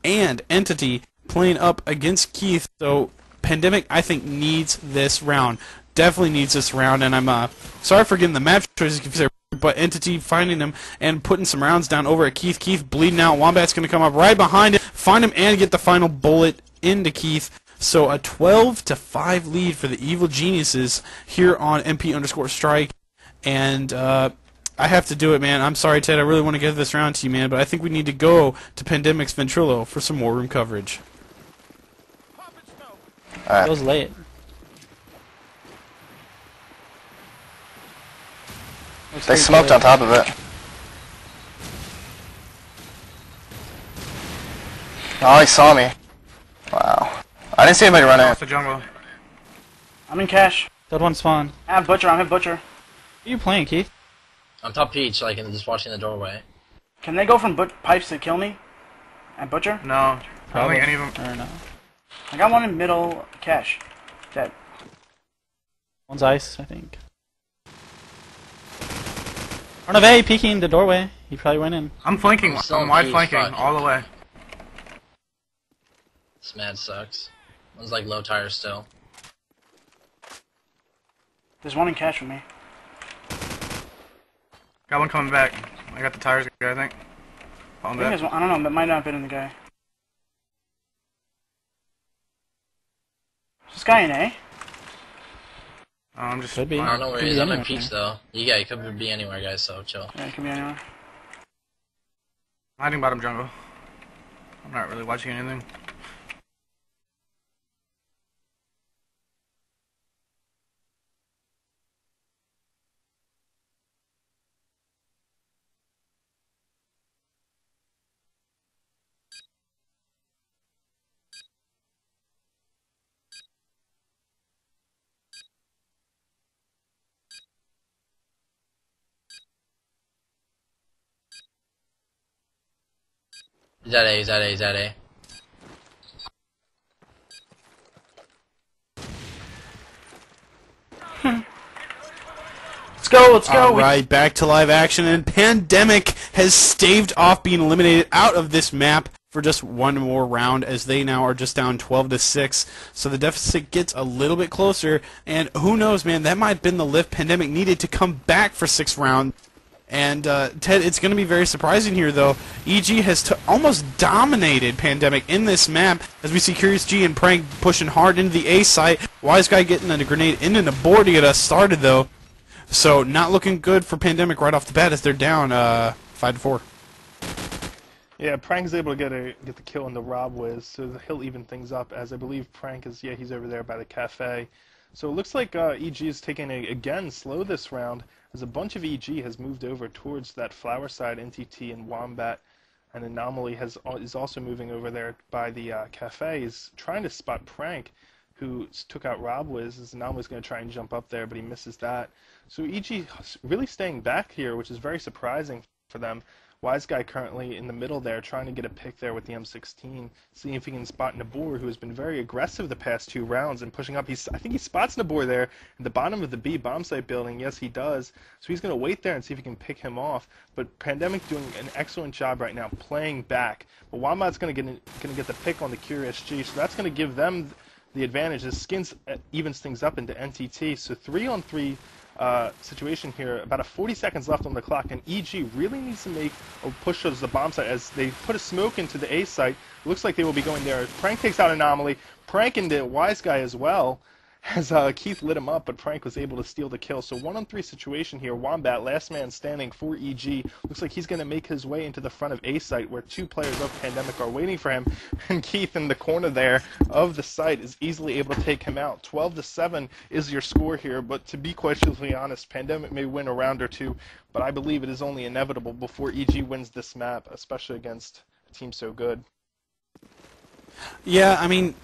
and Entity playing up against Keith. So Pandemic, I think, needs this round. Definitely needs this round, and I'm sorry for getting the map choices, but Entity finding him and putting some rounds down over at Keith. Keith bleeding out. Wombat's going to come up right behind him, find him, and get the final bullet into Keith. So a 12-5 lead for the Evil Geniuses here on MP_strike. And I have to do it, man. I'm sorry, Ted. I really want to get this round to you, man. But I think we need to go to Pandemic's Ventrilo for some War Room coverage. It was late. They smoked on top of it. Oh, he saw me. Wow. I didn't see anybody run in. The jungle. I'm in cash. Dead one spawn. I have Butcher, I'm hit Butcher. Who are you playing, Keith? I'm top Peach, like, and just watching the doorway. Can they go from pipes to kill me? At Butcher? No. I don't think any of them. No. I got one in middle cash. Dead. One's ice, I think. Front of A, peeking the doorway. He probably went in. I'm flanking. I'm wide flanking all the way. This mad sucks. One's like low tire still. There's one in cash for me. Got one coming back. I got the tires guy, I think. I don't know, that might not have been in the guy. Is this guy in A? I'm just... Could be. I don't know where he is. I'm in Peach though. Yeah, he could be anywhere, guys, so chill. Yeah, he could be anywhere. I'm hiding bottom jungle. I'm not really watching anything. He's at A, he's at A, he's at A. Let's go. Alright, back to live action, and Pandemic has staved off being eliminated out of this map for just one more round, as they now are just down 12-6. So the deficit gets a little bit closer, and who knows, man, that might have been the lift Pandemic needed to come back for 6 rounds. And, Ted, it's going to be very surprising here, though. EG has almost dominated Pandemic in this map, as we see Curious G and Prank pushing hard into the A site. Wiseguy getting a grenade into the board to get us started, though. So, not looking good for Pandemic right off the bat, as they're down 5-4. Yeah, Prank is able to get the kill on the Robwiz, so he'll even things up, as I believe Prank is, yeah, he's over there by the cafe. So it looks like EG is taking again, slow this round, as a bunch of EG has moved over towards that flower side. NTT and Wombat and Anomaly is also moving over there by the cafe. He's trying to spot Prank, who took out Robwiz, as Anomaly's going to try and jump up there, but he misses that. So EG really staying back here, which is very surprising for them. Wise Guy currently in the middle there, trying to get a pick there with the M16, seeing if he can spot Nabor, who has been very aggressive the past 2 rounds and pushing up. I think he spots Nabor there in the bottom of the B bomb site building. Yes, he does. So he's going to wait there and see if he can pick him off. But Pandemic doing an excellent job right now, playing back. But Wombat's going to get the pick on the Curious G, so that's going to give them the advantage. The Skins evens things up into NTT. So 3-on-3 situation here, about 40 seconds left on the clock, and EG really needs to make or push towards the bomb site as they put a smoke into the A site. Looks like they will be going there. Prank takes out Anomaly. Prank into Wise Guy as well, as Keith lit him up, but Prank was able to steal the kill. So 1-on-3 situation here. Wombat, last man standing for EG. Looks like he's going to make his way into the front of A site where 2 players of Pandemic are waiting for him. And Keith in the corner there of the site is easily able to take him out. 12-7 is your score here, but to be quite truthfully honest, Pandemic may win a round or 2, but I believe it is only inevitable before EG wins this map, especially against a team so good. Yeah, I mean,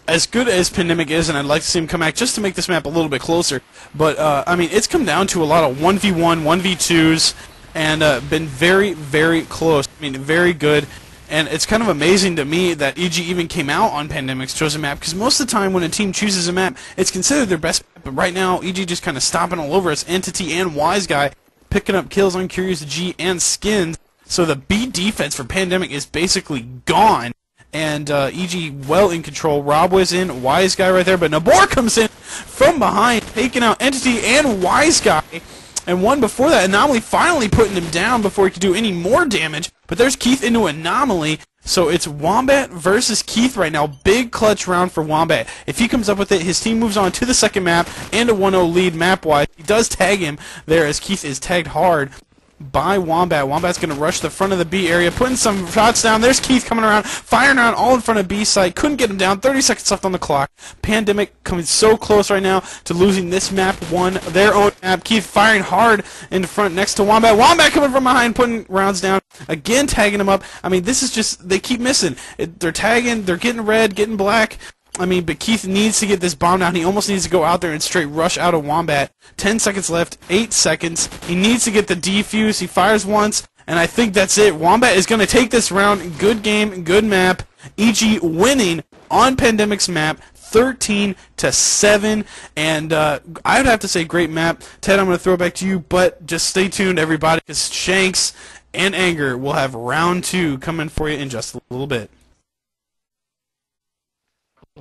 as good as Pandemic is, and I'd like to see him come back just to make this map a little bit closer, but, I mean, it's come down to a lot of 1v1, 1v2s, and been very, very close. I mean, very good, and it's kind of amazing to me that EG even came out on Pandemic's chosen map, because most of the time when a team chooses a map, it's considered their best map, but right now, EG just kind of stomping all over us. Entity and Wise Guy picking up kills on Curious G and Skins, so the B defense for Pandemic is basically gone. And EG well in control. Rob was in, Wise Guy right there, but Nabor comes in from behind, taking out Entity and Wise Guy. And one before that, Anomaly finally putting him down before he could do any more damage. But there's Keith into Anomaly. So it's Wombat versus Keith right now. Big clutch round for Wombat. If he comes up with it, his team moves on to the second map and a 1-0 lead map-wise. He does tag him there as Keith is tagged hard by Wombat. Wombat's going to rush the front of the B area, putting some shots down. There's Keith coming around, firing around all in front of B site. Couldn't get him down. 30 seconds left on the clock. Pandemic coming so close right now to losing this map 1, their own map. Keith firing hard in front next to Wombat. Wombat coming from behind, putting rounds down. Again, tagging him up. I mean, this is just, they keep missing. They're tagging, they're getting red, getting black. I mean, but Keith needs to get this bomb down. He almost needs to go out there and straight rush out of Wombat. 10 seconds left, 8 seconds. He needs to get the defuse. He fires once, and I think that's it. Wombat is going to take this round. Good game, good map. EG winning on Pandemic's map, 13-7. And I would have to say great map. Ted, I'm going to throw it back to you, but just stay tuned, everybody, because Shanks and Anger will have round 2 coming for you in just a little bit.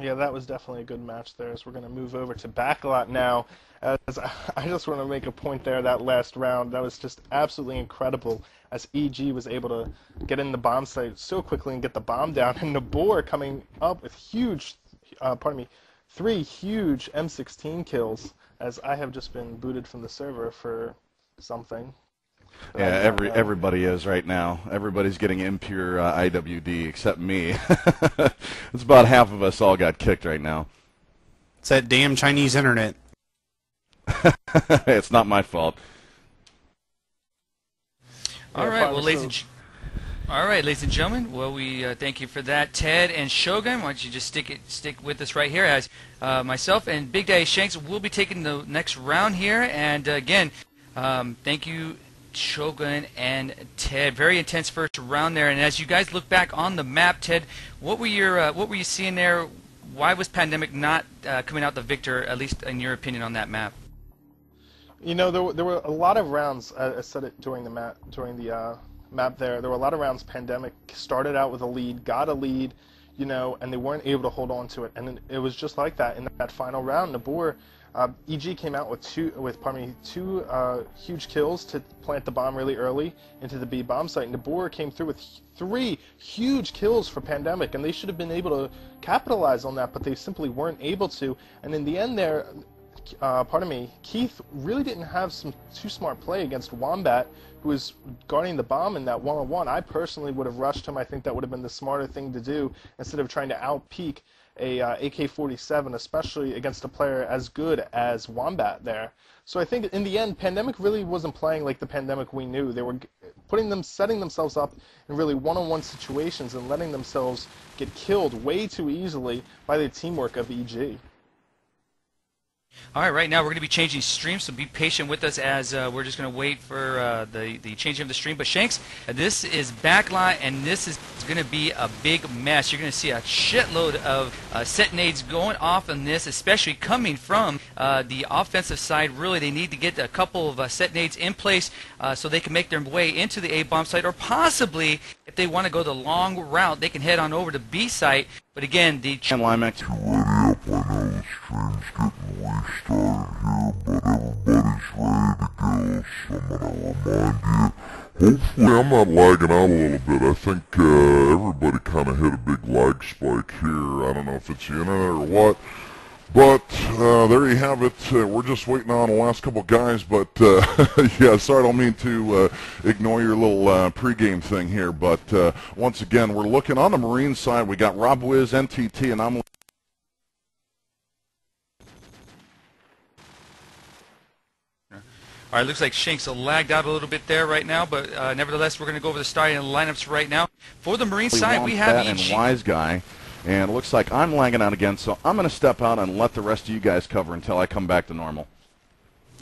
Yeah, that was definitely a good match there. As we're going to move over to Backlot now. As I just want to make a point there, that last round, that was just absolutely incredible as EG was able to get in the bomb site so quickly and get the bomb down. And Nabor coming up with huge, 3 huge M16 kills, as I have just been booted from the server for something. Yeah, everybody is right now. Everybody's getting impure IWD except me. It's about half of us all got kicked right now. It's that damn Chinese internet. It's not my fault. All right, well, ladies and gentlemen. Well, we thank you for that, Ted and Shogun. Why don't you just stick with us right here, as myself and Big Daddy Shanks will be taking the next round here. And again, thank you, Shogun and Ted. Very intense first round there. And as you guys look back on the map, Ted, what were you seeing there? Why was Pandemic not coming out the victor, at least in your opinion, on that map? You know, there were a lot of rounds. I said it during the map there. There were a lot of rounds. Pandemic started out with a lead, got a lead, you know, and they weren't able to hold on to it. And it was just like that in that final round. Nabor. EG came out with two huge kills to plant the bomb really early into the B bomb site. And Nabor came through with 3 huge kills for Pandemic, and they should have been able to capitalize on that, but they simply weren't able to. And in the end there, Keith really didn't have some too smart play against Wombat, who was guarding the bomb in that one-on-one. I personally would have rushed him. I think that would have been the smarter thing to do instead of trying to out-peek a AK-47, especially against a player as good as Wombat there. So I think in the end, Pandemic really wasn't playing like the Pandemic we knew. They were setting themselves up in really one-on-one situations and letting themselves get killed way too easily by the teamwork of EG. All right, right now we're going to be changing streams, so be patient with us as we're just going to wait for the changing of the stream. But Shanks, this is backline, and this is going to be a big mess. You're going to see a shitload of set nades going off on this, especially coming from the offensive side. Really, they need to get a couple of set nades in place so they can make their way into the A bomb site, or possibly, if they want to go the long route, they can head on over to B site. But again, the Limex. Hopefully I'm not lagging out a little bit. I think everybody kind of hit a big lag spike here. I don't know if it's the internet or what. But there you have it. We're just waiting on the last couple guys. But yeah, sorry, I don't mean to ignore your little pregame thing here. But once again, we're looking on the Marine side. We got Rob Wiz, NTT, and I'm. All right, looks like Shanks lagged out a little bit there right now, but nevertheless, we're going to go over the starting lineups right now. For the Marine side, we have and Wise Guy, and it looks like I'm lagging out again, so I'm going to step out and let the rest of you guys cover until I come back to normal.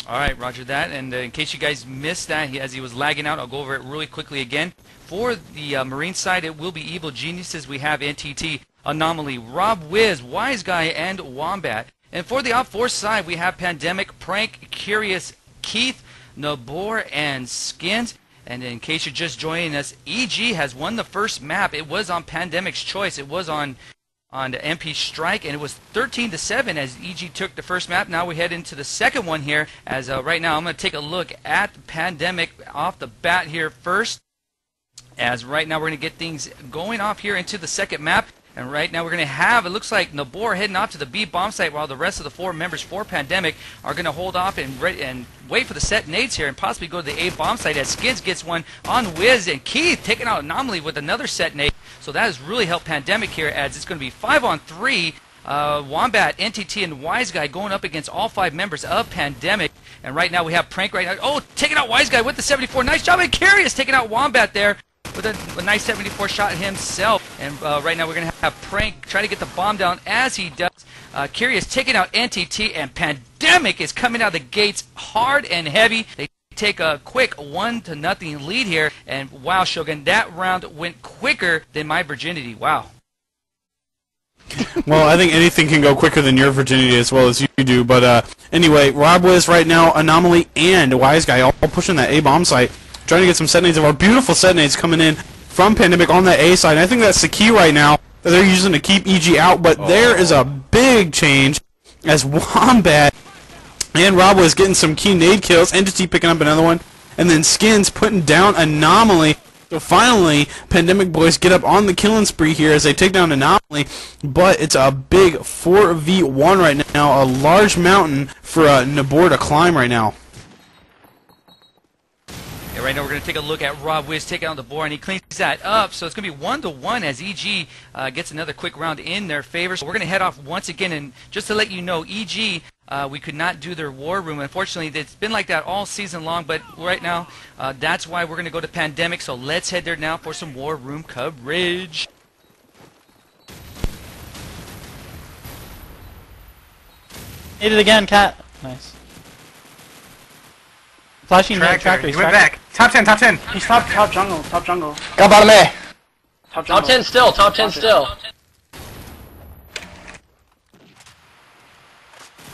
All right, roger that. And in case you guys missed that, as he was lagging out, I'll go over it really quickly again. For the Marine side, it will be Evil Geniuses. We have NTT, Anomaly, Rob Wiz, Wise Guy, and Wombat. And for the Op Force side, we have Pandemic, Prank, Curious, Keith, Nabor, and Skins. And in case you're just joining us, EG has won the first map. It was on Pandemic's choice. It was on the MP Strike, and it was 13-7 as EG took the first map. Now we head into the second one here. As right now, I'm going to take a look at the Pandemic off the bat here first. As right now, we're going to get things going off here into the second map. And right now we're going to have, it looks like Nabor heading off to the B bomb site, while the rest of the 4 members for Pandemic are going to hold off and wait for the set nades here and possibly go to the A bomb site, as Skins gets one on Wiz, and Keith taking out Anomaly with another set nade. So that has really helped Pandemic here, as it's going to be 5-on-3. Wombat, NTT, and Wise Guy going up against all 5 members of Pandemic. And right now we have Prank right now. Oh, taking out Wise Guy with the 74. Nice job, and Curious taking out Wombat there with a nice 74 shot himself. And right now we're going to have Prank try to get the bomb down as he does. Curious taking out NTT, and Pandemic is coming out of the gates hard and heavy. They take a quick 1-0 lead here. And wow, Shogun, that round went quicker than my virginity. Wow. Well, I think anything can go quicker than your virginity as well as you do. But anyway, Rob Wiz right now, Anomaly, and Wise Guy all pushing that A bomb site, trying to get some set nades of our beautiful set nades coming in from Pandemic on that A side. And I think that's the key right now that they're using to keep EG out. But there is a big change as Wombat and Rob was getting some key nade kills. Entity picking up another one. And then Skins putting down Anomaly. So finally, Pandemic boys get up on the killing spree here as they take down Anomaly. But it's a big 4v1 right now. A large mountain for Nabor to climb right now. Yeah, right now we're going to take a look at Rob Wiz taking on the board, and he cleans that up. So it's going to be 1-1 as EG gets another quick round in their favor. So we're going to head off once again, and just to let you know, EG, we could not do their war room. Unfortunately, it's been like that all season long, but right now, that's why we're going to go to Pandemic. So let's head there now for some war room coverage. Hit it again, Cat. Nice. Flashing tractor. He went back. Top 10, top 10. He's top jungle, top jungle. Got bottom A. Top 10 still, top 10 still.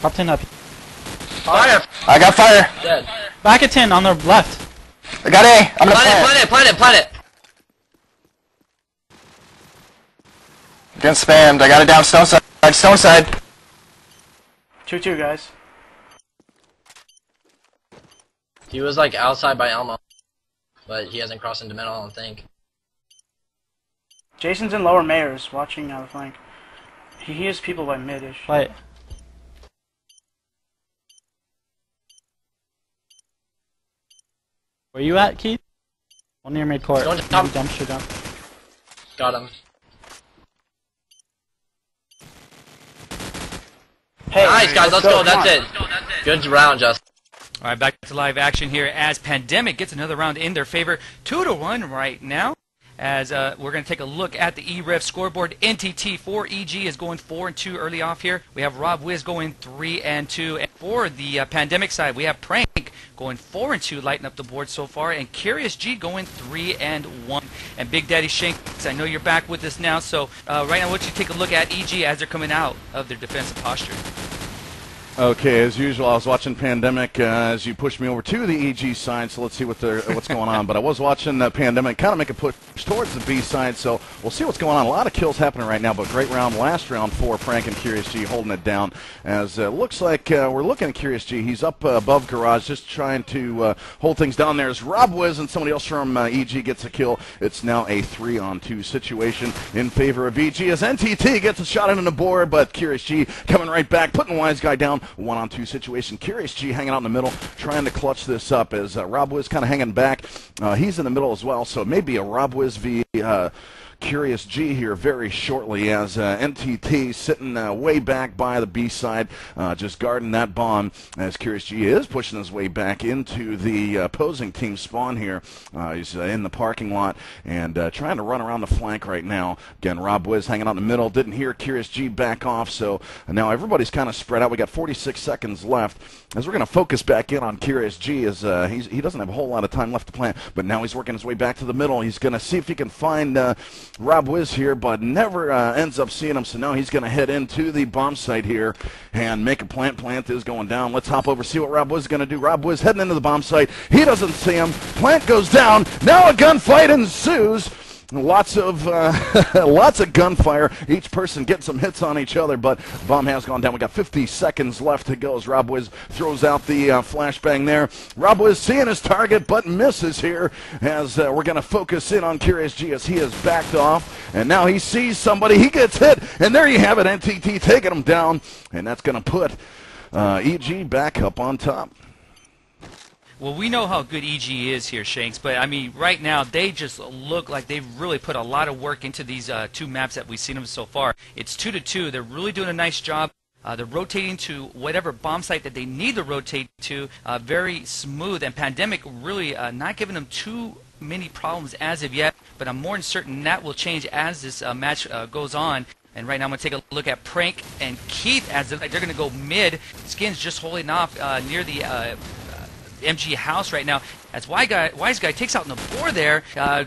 Top 10 up. Fire! I got fire. Dead. Back at 10 on the left. I got A. I'm gonna Plant it. Getting spammed. I got it down stone side. 2-2, guys. He was like outside by Elmo, but he hasn't crossed into middle, I don't think. Jason's in lower Mayors, watching out the flank. He hears people by mid-ish. Right. Where you at, Keith? One near mid court. Going to top. Dumpster jump. Got him. Hey, nice, guys, let's go. That's it. Good round, Justin. All right, back to live action here as Pandemic gets another round in their favor. 2-1 right now. as we're going to take a look at the EREV scoreboard. NTT for EG is going 4-2 early off here. We have Rob Wiz going 3-2. And for the Pandemic side, we have Prank going 4-2, lighting up the board so far, and Curious G going 3-1. And Big Daddy Shanks, I know you're back with us now, so right now I want you to take a look at EG as they're coming out of their defensive posture. Okay, as usual, I was watching Pandemic as you pushed me over to the EG side, so let's see what's going on. But I was watching Pandemic kind of make a push towards the B side, so we'll see what's going on. A lot of kills happening right now, but great round last round for Prank and Curious G holding it down. As it looks like we're looking at Curious G. He's up above Garage, just trying to hold things down there. As Rob Wiz and somebody else from EG gets a kill, it's now a 3-on-2 situation in favor of EG as NTT gets a shot into the board, but Curious G coming right back, putting Wise Guy down. 1-on-2 situation. Curious G hanging out in the middle, trying to clutch this up as Rob Wiz kind of hanging back. He's in the middle as well, so it may be a Rob Wiz v. Curious G here very shortly as NTT sitting way back by the B side, just guarding that bomb as Curious G is pushing his way back into the opposing team spawn here. He's in the parking lot and trying to run around the flank right now. Again, Rob Wiz hanging out in the middle, didn't hear Curious G back off, so now everybody's kind of spread out. We got 46 seconds left as we're going to focus back in on Curious G as he doesn't have a whole lot of time left to plant, but now he's working his way back to the middle. He's going to see if he can find Rob Wiz here, but never ends up seeing him, so now he's going to head into the bomb site here and make a plant. Plant is going down. Let's hop over, see what Rob Wiz is going to do. Rob Wiz heading into the bomb site. He doesn't see him. Plant goes down. Now a gunfight ensues. Lots of gunfire. Each person getting some hits on each other, but bomb has gone down. We got 50 seconds left to go as Rob Wiz throws out the flashbang there. Rob Wiz seeing his target, but misses here as we're going to focus in on Curious G as he has backed off, and now he sees somebody. He gets hit, and there you have it. NTT taking him down, and that's going to put EG back up on top. Well, we know how good EG is here, Shanks, but I mean, right now they just look like they've really put a lot of work into these two maps that we've seen them so far. It's 2-2. They're really doing a nice job. They're rotating to whatever bomb site that they need to rotate to. Very smooth, and Pandemic really not giving them too many problems as of yet, but I'm more than certain that will change as this match goes on. And right now I'm going to take a look at Prank and Keith as they're going to go mid. Skins just holding off near the MG house right now as Wise Guy takes out the board there.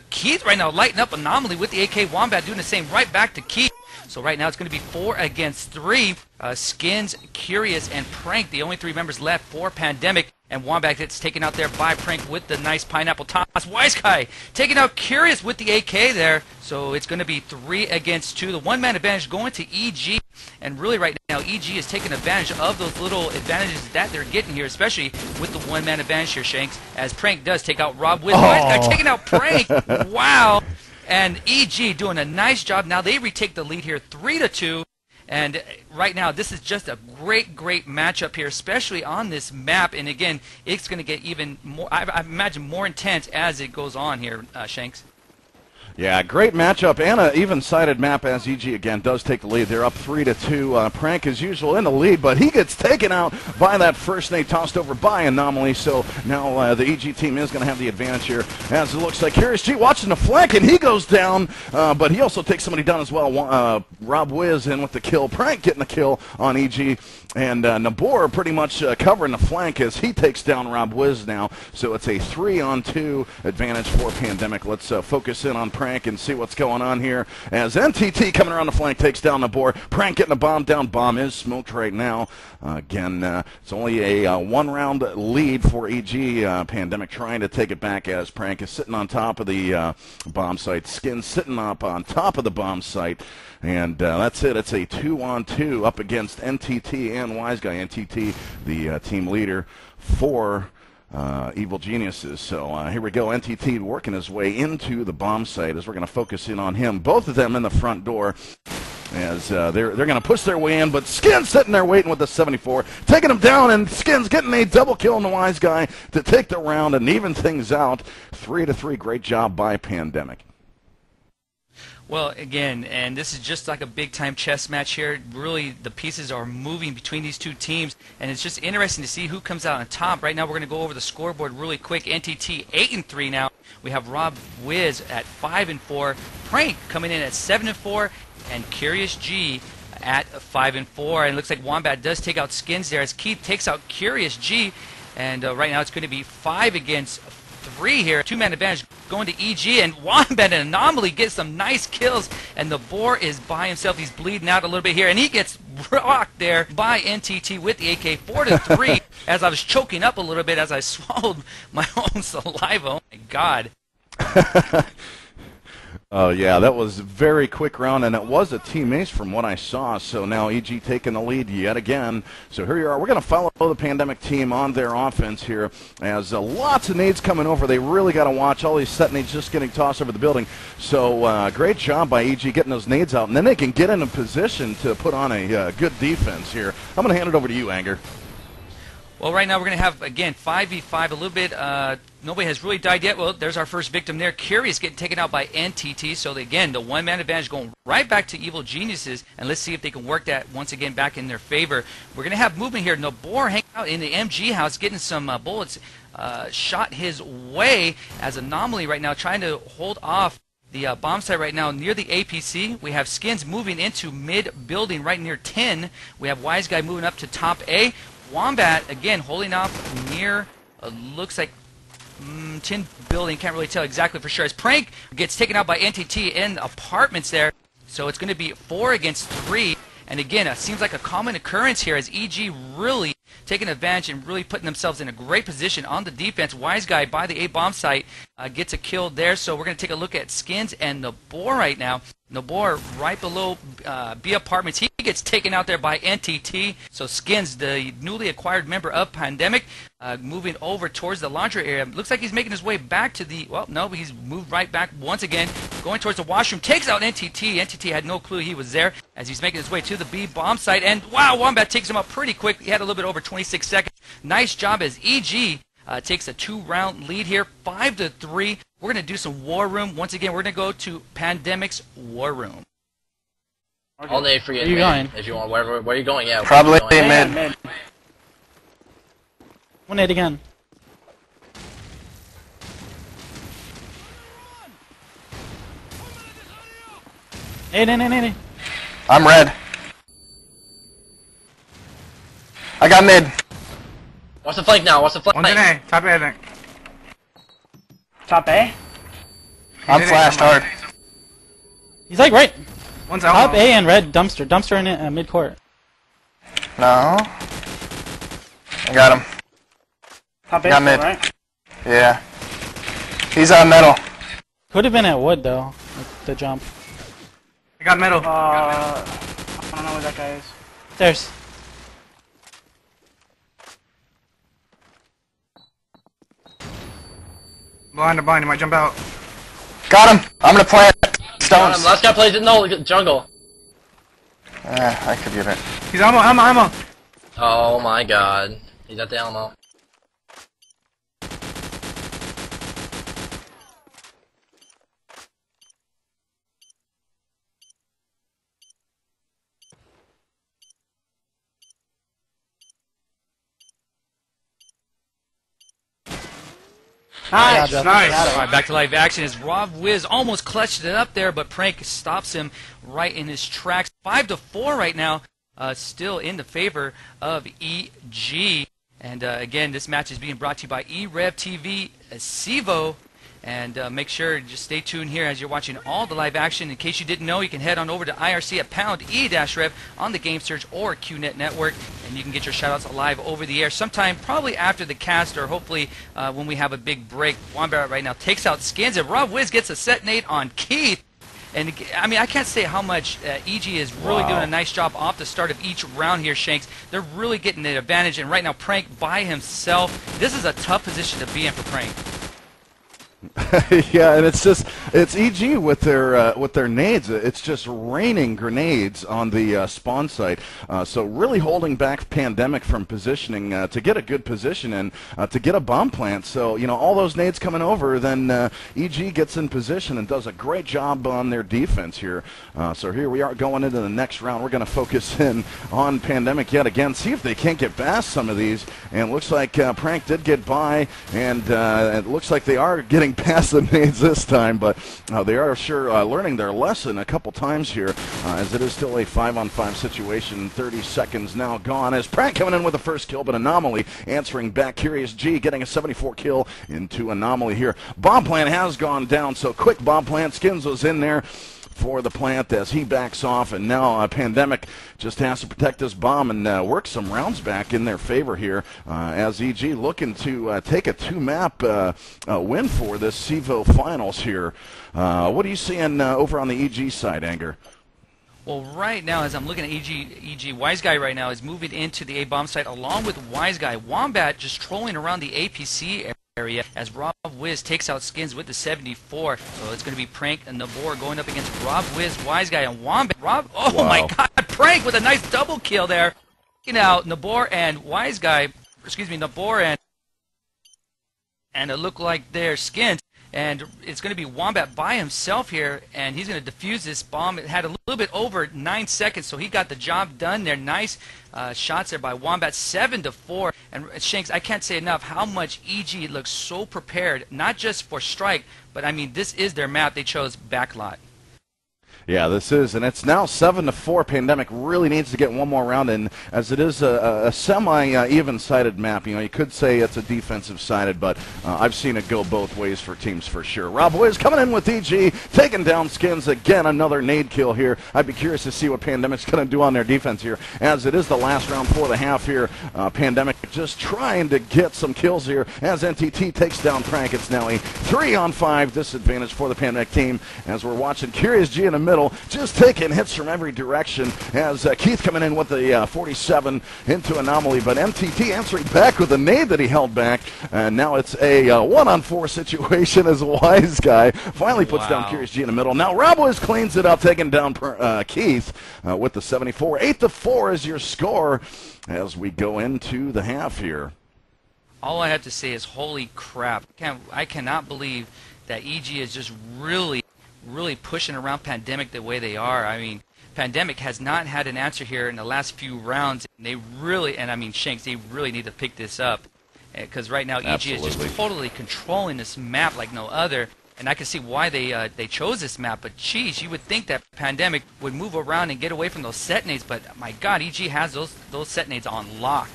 Keith right now lighting up Anomaly with the AK Wombat, doing the same right back to Keith. So right now it's going to be 4 against 3. Skins, Curious, and Prank, the only 3 members left for Pandemic. And Wombat gets taken out there by Prank with the nice pineapple toss. Wise Guy taking out Curious with the AK there. So it's going to be 3 against 2. The one-man advantage going to EG. And really right now, EG is taking advantage of those little advantages that they're getting here, especially with the one-man advantage here, Shanks, as Prank does take out Rob Wiz. Wise Guy taking out Prank. Wow. And EG doing a nice job. Now they retake the lead here 3-2. And right now, this is just a great matchup here, especially on this map. And again, it's going to get even more, I imagine, more intense as it goes on here, Shanks. Yeah, great matchup and an even-sided map as EG again does take the lead. They're up 3-2. Prank as usual in the lead, but he gets taken out by that first nade tossed over by Anomaly. So now the EG team is going to have the advantage here as it looks like Curious G watching the flank, and he goes down, but he also takes somebody down as well. Rob Wiz in with the kill. Prank getting the kill on EG, and Nabor pretty much covering the flank as he takes down Rob Wiz now. So it's a 3-on-2 advantage for Pandemic. Let's focus in on Prank and see what's going on here as NTT coming around the flank takes down the board. Prank getting a bomb down. Bomb is smoked right now. Again, it's only a one-round lead for EG. Pandemic trying to take it back as Prank is sitting on top of the bomb site. Skin sitting up on top of the bomb site. And that's it. It's a 2-on-2 up against NTT and Wise Guy. NTT, the team leader for Evil Geniuses. So here we go. NTT working his way into the bomb site as we're going to focus in on him. Both of them in the front door as they're going to push their way in, but Skin's sitting there waiting with the 74, taking him down, and Skin's getting a double kill on the Wise Guy to take the round and even things out. 3-3. Great job by Pandemic. Well, again, and this is just like a big-time chess match here. Really, the pieces are moving between these two teams, and it's just interesting to see who comes out on top. Right now, we're going to go over the scoreboard really quick. NTT 8-3 now. We have Rob Wiz at 5-4, Prank coming in at 7-4, and Curious G at 5-4. And it looks like Wombat does take out Skins there as Keith takes out Curious G. And right now it's going to be 5 against 3 here. 2-man advantage going to EG, and Wombat and Anomaly get some nice kills, and the Boar is by himself. He's bleeding out a little bit here, and he gets rocked there by NTT with the AK 4-3 as I was choking up a little bit as I swallowed my own saliva. Oh my God. Oh, yeah, that was a very quick round, and it was a team ace from what I saw. So now EG taking the lead yet again. So here you are. We're going to follow the Pandemic team on their offense here as lots of nades coming over. They really got to watch all these set nades just getting tossed over the building. So great job by EG getting those nades out, and then they can get in a position to put on a good defense here. I'm going to hand it over to you, Anger. Well, right now we're going to have, again, 5v5, a little bit. Nobody has really died yet. Well, there's our first victim there. Curious getting taken out by NTT. So, again, the one-man advantage going right back to Evil Geniuses. And let's see if they can work that once again back in their favor. We're going to have movement here. Nabor hanging out in the MG house, getting some bullets shot his way as Anomaly right now trying to hold off the bomb site right now near the APC. We have Skins moving into mid-building right near 10. We have Wise Guy moving up to top A. Wombat, again, holding off near, looks like 10 building, can't really tell exactly for sure. As Prank gets taken out by NTT in apartments there. So it's going to be 4 against 3. And again, it seems like a common occurrence here as EG really taking advantage and really putting themselves in a great position on the defense. Wise Guy by the A-bomb site gets a kill there. So we're going to take a look at Skins and Nabor right now. Nabor right below B apartments. He gets taken out there by NTT. So Skins, the newly acquired member of Pandemic, moving over towards the laundry area. Looks like he's making his way back to the, well, no, he's moved right back once again, going towards the washroom. Takes out NTT. NTT had no clue he was there as he's making his way to the B bomb site. And wow, Wombat takes him up pretty quick. He had a little bit over 26 seconds. Nice job as EG takes a 2-round lead here, 5-3. We're going to do some War Room. Once again, we're going to go to Pandemic's War Room. All day for you, Where you going? If you want, where are you going? Yeah, Probably mid. One nade again. Nade. I'm red. I got mid. What's the flank now? What's the flank? One's in A. Top A, I think. Top A? I'm flashed hard. He's like right. One's out. Top A and red dumpster. Dumpster in mid-court. No. I got him. Top A, Got mid. right? Yeah. He's on metal. Could have been at wood though, with the jump. I got middle. I don't know where that guy is. There's. Blind, he might jump out. Got him. I'm gonna plant stones. Last guy plays it. No, jungle. I could get it. He's ammo. Oh my God. He's at the Alamo. Nice. All right, back to live action as Rob Wiz almost clutched it up there, but Prank stops him right in his tracks. 5-4 right now, still in the favor of EG. And again, this match is being brought to you by eRev TV, CEVO. And make sure just stay tuned here as you're watching all the live action. In case you didn't know, you can head on over to IRC at #E-Rev on the Game Surge or QNet Network, and you can get your shoutouts live over the air sometime probably after the cast or hopefully when we have a big break. Wombat right now takes out Skins, and Rob Wiz gets a set nade on Keith. And I mean, I can't say how much EG is really doing a nice job off the start of each round here, Shanks. They're really getting the advantage, and right now Prank by himself. This is a tough position to be in for Prank. Yeah, and it's EG with their nades. It's just raining grenades on the spawn site. So really holding back Pandemic from positioning to get a good position and to get a bomb plant. So you know all those nades coming over, then EG gets in position and does a great job on their defense here. So here we are going into the next round. We're going to focus in on Pandemic yet again. See if they can't get past some of these. And it looks like Prank did get by, and it looks like they are getting getting past the nades this time, but they are sure learning their lesson a couple times here, as it is still a 5-on-5 situation. 30 seconds now gone as Pratt coming in with the first kill, but Anomaly answering back. Curious G getting a 74 kill into Anomaly here. Bomb plant has gone down, so quick bomb plant. Skins was in there for the plant as he backs off, and now Pandemic just has to protect this bomb and work some rounds back in their favor here, as EG looking to take a 2-map win for this CEVO finals here. What are you seeing over on the EG side, Anger? Well, right now, as I'm looking at EG, Wise Guy right now is moving into the A-bomb site along with Wise Guy. Wombat just trolling around the APC area as Rob Wiz takes out Skins with the 74. So it's going to be Prank and Nabor going up against Rob Wiz, Wise Guy, and Wombat. Oh my God, Prank with a nice double kill there. Now Nabor and Wise Guy, Nabor and it looked like they're Skins. And it's going to be Wombat by himself here, and he's going to defuse this bomb. It had a little bit over 9 seconds, so he got the job done there. Nice shots there by Wombat, 7-4. And Shanks, I can't say enough how much EG looks so prepared, not just for Strike, but I mean, this is their map. They chose Backlot. Yeah, this is, and it's now 7-4. Pandemic really needs to get one more round in, as it is a semi-even-sided map. You know, you could say it's a defensive-sided, but I've seen it go both ways for teams for sure. Rob Wiz coming in with EG, taking down Skins again. Another nade kill here. I'd be curious to see what Pandemic's going to do on their defense here, as it is the last round for the half here. Pandemic just trying to get some kills here, as NTT takes down Prank. It's now a 3-on-5 disadvantage for the Pandemic team, as we're watching Curious G in the middle, just taking hits from every direction, as Keith coming in with the 47 into Anomaly, but MTT answering back with a nade that he held back, and now it's a 1-on-4 situation as Wise Guy finally puts down Curious G in the middle. Now Rob Wiz cleans it up, taking down Keith with the 74. 8-4 is your score as we go into the half here. All I have to say is holy crap. I cannot believe that EG is just really pushing around Pandemic the way they are. I mean, Pandemic has not had an answer here in the last few rounds. They really, and I mean, Shanks, they really need to pick this up, because right now EG is just totally controlling this map like no other. And I can see why they chose this map. But geez, you would think that Pandemic would move around and get away from those set nades. But my God, EG has those set nades on lock.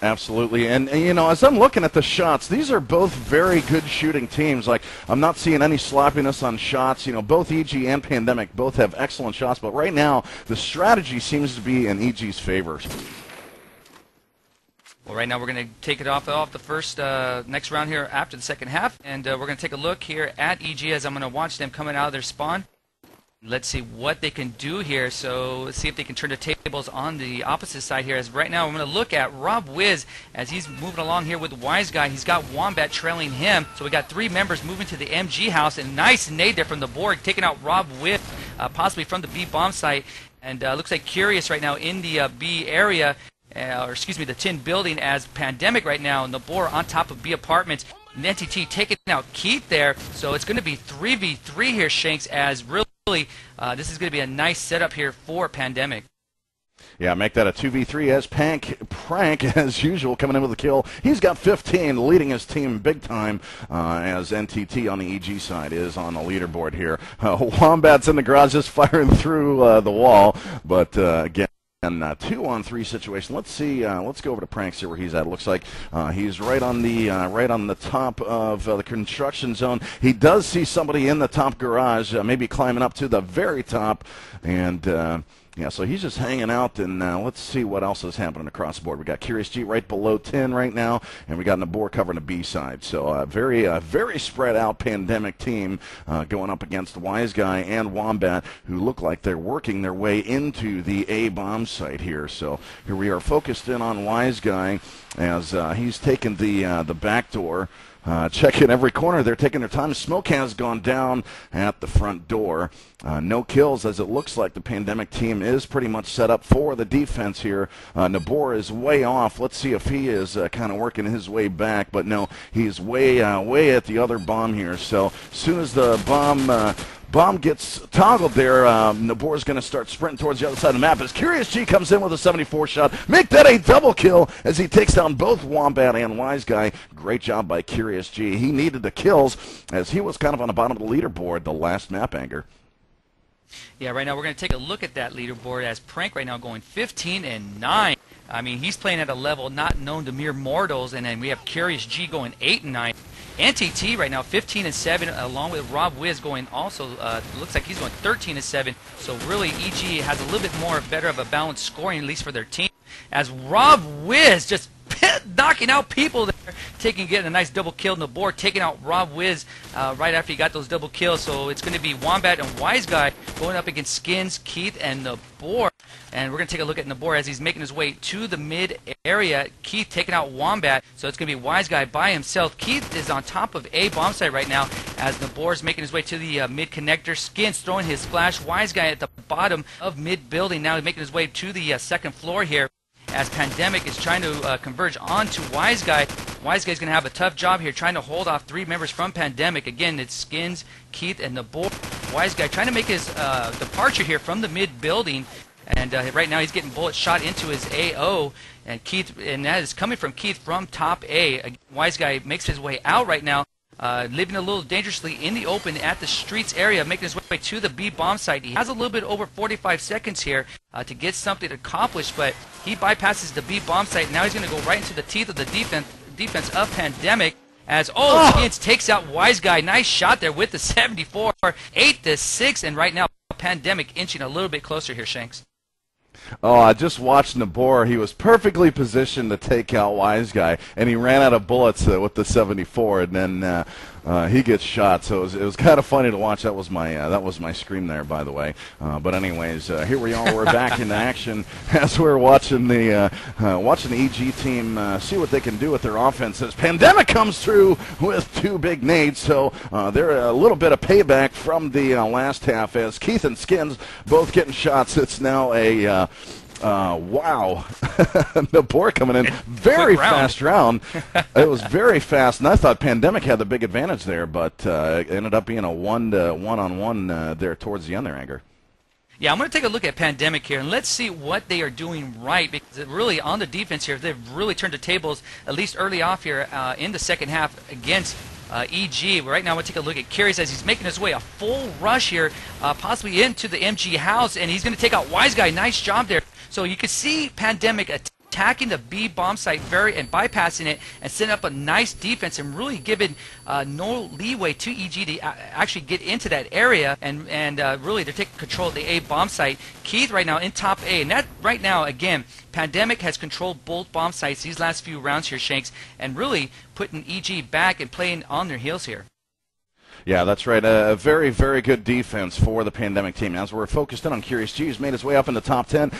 Absolutely, and you know, as I'm looking at the shots, these are both very good shooting teams. Like, I'm not seeing any sloppiness on shots. You know, both EG and Pandemic both have excellent shots, but right now the strategy seems to be in EG's favor. Well, right now we're going to take it off the first next round here after the second half, and we're going to take a look here at EG as I'm going to watch them coming out of their spawn. Let's see what they can do here. So let's see if they can turn the tables on the opposite side here. As right now, I'm going to look at Rob Wiz as he's moving along here with Wise Guy. He's got Wombat trailing him. So we got 3 members moving to the MG house. And nice nade there from the Borg, taking out Rob Wiz, possibly from the B bomb site. And looks like Curious right now in the B area, or excuse me, the tin building, as Pandemic right now, and the Nabor on top of B apartments. And NTT taking out Keith there. So it's going to be 3v3 here, Shanks, as really this is going to be a nice setup here for Pandemic. Yeah, make that a 2v3 as Prank, as usual, coming in with a kill. He's got 15, leading his team big time, as NTT on the EG side is on the leaderboard here. Wombat's in the garage just firing through the wall, but again, and 2-on-3 situation. Let's see. Let's go over to Prank, see where he's at. It looks like he's right on the top of the construction zone. He does see somebody in the top garage, maybe climbing up to the very top, and yeah, so he's just hanging out, and let's see what else is happening across the board. We got Curious G right below 10 right now, and we got Nabor covering the B side. So very spread out Pandemic team going up against the Wise Guy and Wombat, who look like they're working their way into the A bomb site here. So here we are focused in on Wise Guy as he's taking the back door. Checking every corner. They're taking their time. Smoke has gone down at the front door. No kills, as it looks like the Pandemic team is pretty much set up for the defense here. Nabor is way off. Let's see if he is kind of working his way back. But no, he's way at the other bomb here. So as soon as the bomb gets toggled there. Nabor's going to start sprinting towards the other side of the map as Curious G comes in with a 74 shot. Make that a double kill as he takes down both Wombat and Wise Guy. Great job by Curious G. He needed the kills as he was kind of on the bottom of the leaderboard the last map, Anger. Yeah, right now we're going to take a look at that leaderboard as Prank right now going 15-9. I mean, he's playing at a level not known to mere mortals, and then we have Curious G going 8-9. NTT right now 15-7, along with Rob Wiz going also. Looks like he's going 13-7. So really, EG has a little bit more better of a balanced scoring, at least for their team. As Rob Wiz just knocking out people there, getting a nice double kill on the board, taking out Rob Wiz right after he got those double kills. So it's going to be Wombat and Wise Guy going up against Skins, Keith, and Nabor. And we're going to take a look at Nabor as he's making his way to the mid area. Keith taking out Wombat, so it's going to be Wise Guy by himself. Keith is on top of A bomb site right now as Nabor is making his way to the mid connector. Skins throwing his flash. Wise Guy at the bottom of mid building now, making his way to the second floor here, as Pandemic is trying to converge onto Wise Guy. Wise Guy's going to have a tough job here trying to hold off 3 members from Pandemic. Again, it's Skins, Keith, and Nabor. Wise Guy trying to make his departure here from the mid building. And right now he's getting bullets shot into his AO. And Keith, and that is coming from Keith from top A. Wise Guy makes his way out right now. Living a little dangerously in the open at the streets area, making his way to the B bomb site. He has a little bit over 45 seconds here to get something accomplished, but he bypasses the B bomb site. Now he's going to go right into the teeth of the defense of Pandemic. As Skins takes out Wise Guy. Nice shot there with the 74, 8-6, and right now Pandemic inching a little bit closer here, Shanks. Oh, I just watched Nabor. He was perfectly positioned to take out Wise Guy, and he ran out of bullets with the 74, and then he gets shot. So it was kind of funny to watch. That was my scream there, by the way. But anyways, here we are. We're back in action as we're watching the EG team see what they can do with their offense. As Pandemic comes through with 2 big nades, so they're a little bit of payback from the last half as Keith and Skins both getting shots. It's now a wow. Nabor coming in. Very fast round. It was very fast, and I thought Pandemic had the big advantage there, but it ended up being a one-on-one there towards the end there, Anger. Yeah, I'm going to take a look at Pandemic here, and let's see what they are doing right, because it really, on the defense here, they've really turned the tables, at least early off here in the second half against EG. Right now, we'll take a look at Curious as he's making his way a full rush here, possibly into the MG house, and he's going to take out Wise Guy. Nice job there. So you can see Pandemic attacking the B bomb site and bypassing it and setting up a nice defense and really giving no leeway to EG to actually get into that area, and really they're taking control of the A bomb site. Keith right now in top A, and that right now again, Pandemic has controlled both bomb sites these last few rounds here, Shanks, and really putting EG back and playing on their heels here. Yeah, that's right. A very, very good defense for the Pandemic team. As we're focused in on Curious G, he's made his way up in the top 10.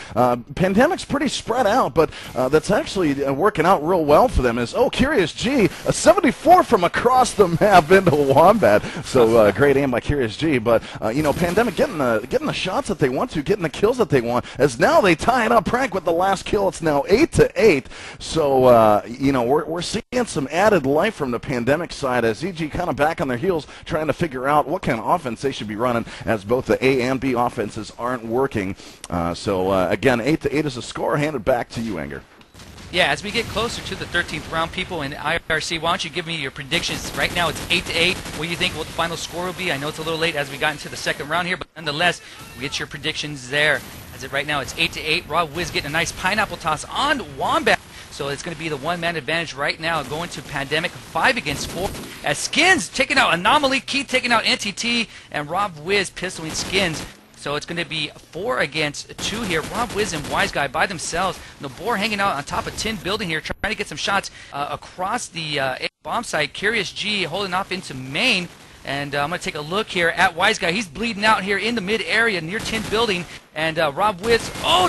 Pandemic's pretty spread out, but that's actually working out real well for them. Curious G, a 74 from across the map into Wombat. So great aim by Curious G. But, Pandemic getting the shots that they want to, getting the kills that they want, as now they tie it up. Prank with the last kill. It's now 8-8. So, we're seeing some added life from the Pandemic side as EG kind of back on their heels, trying to figure out what kind of offense they should be running, as both the A and B offenses aren't working. Again, 8-8 is a score. Handed back to you, Anger. Yeah, as we get closer to the 13th round, people in IRC, why don't you give me your predictions? Right now it's 8-8. What do you think what the final score will be? I know it's a little late as we got into the second round here, but nonetheless, get your predictions there. Right now it's 8-8. Rob Wiz getting a nice pineapple toss on Wombat. So it's going to be the one-man advantage right now going to Pandemic 5 against 4. As Skins taking out Anomaly, Keith taking out NTT, and Rob Wiz pistoling Skins. So it's going to be 4 against 2 here. Rob Wiz and Wise Guy by themselves. Nabor hanging out on top of tin building here, trying to get some shots across the bomb site. Curious G holding off into main. And I'm going to take a look here at Wise Guy. He's bleeding out here in the mid area near tin building. And Rob Wiz,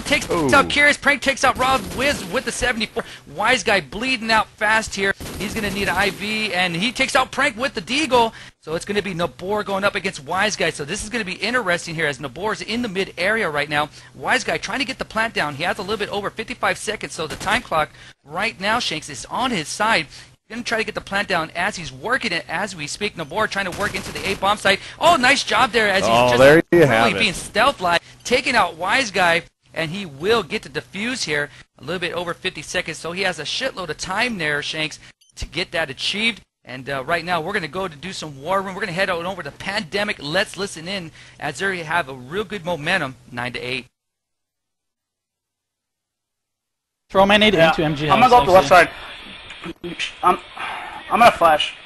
takes out Curious. Prank takes out Rob Wiz with the 74. Wise Guy bleeding out fast here. He's going to need an IV, and he takes out Prank with the deagle. So it's going to be Nabor going up against Wise Guy. So this is going to be interesting here as Nabor's in the mid area right now. Wise Guy trying to get the plant down. He has a little bit over 55 seconds, so the time clock right now, Shanks, is on his side. Going to try to get the plant down as he's working it as we speak. Nabor trying to work into the A bomb site. Oh, nice job there as he's just there you really have it. being stealth-like, taking out Wise Guy, and he will get the defuse here. A little bit over 50 seconds, so he has a shitload of time there, Shanks, to get that achieved. And right now, we're going to go to do some war room. We're going to head on over to Pandemic. Let's listen in as they have a real good momentum, 9-8. Throw my nade into MG. I'm gonna go up the left side. I'm gonna flash.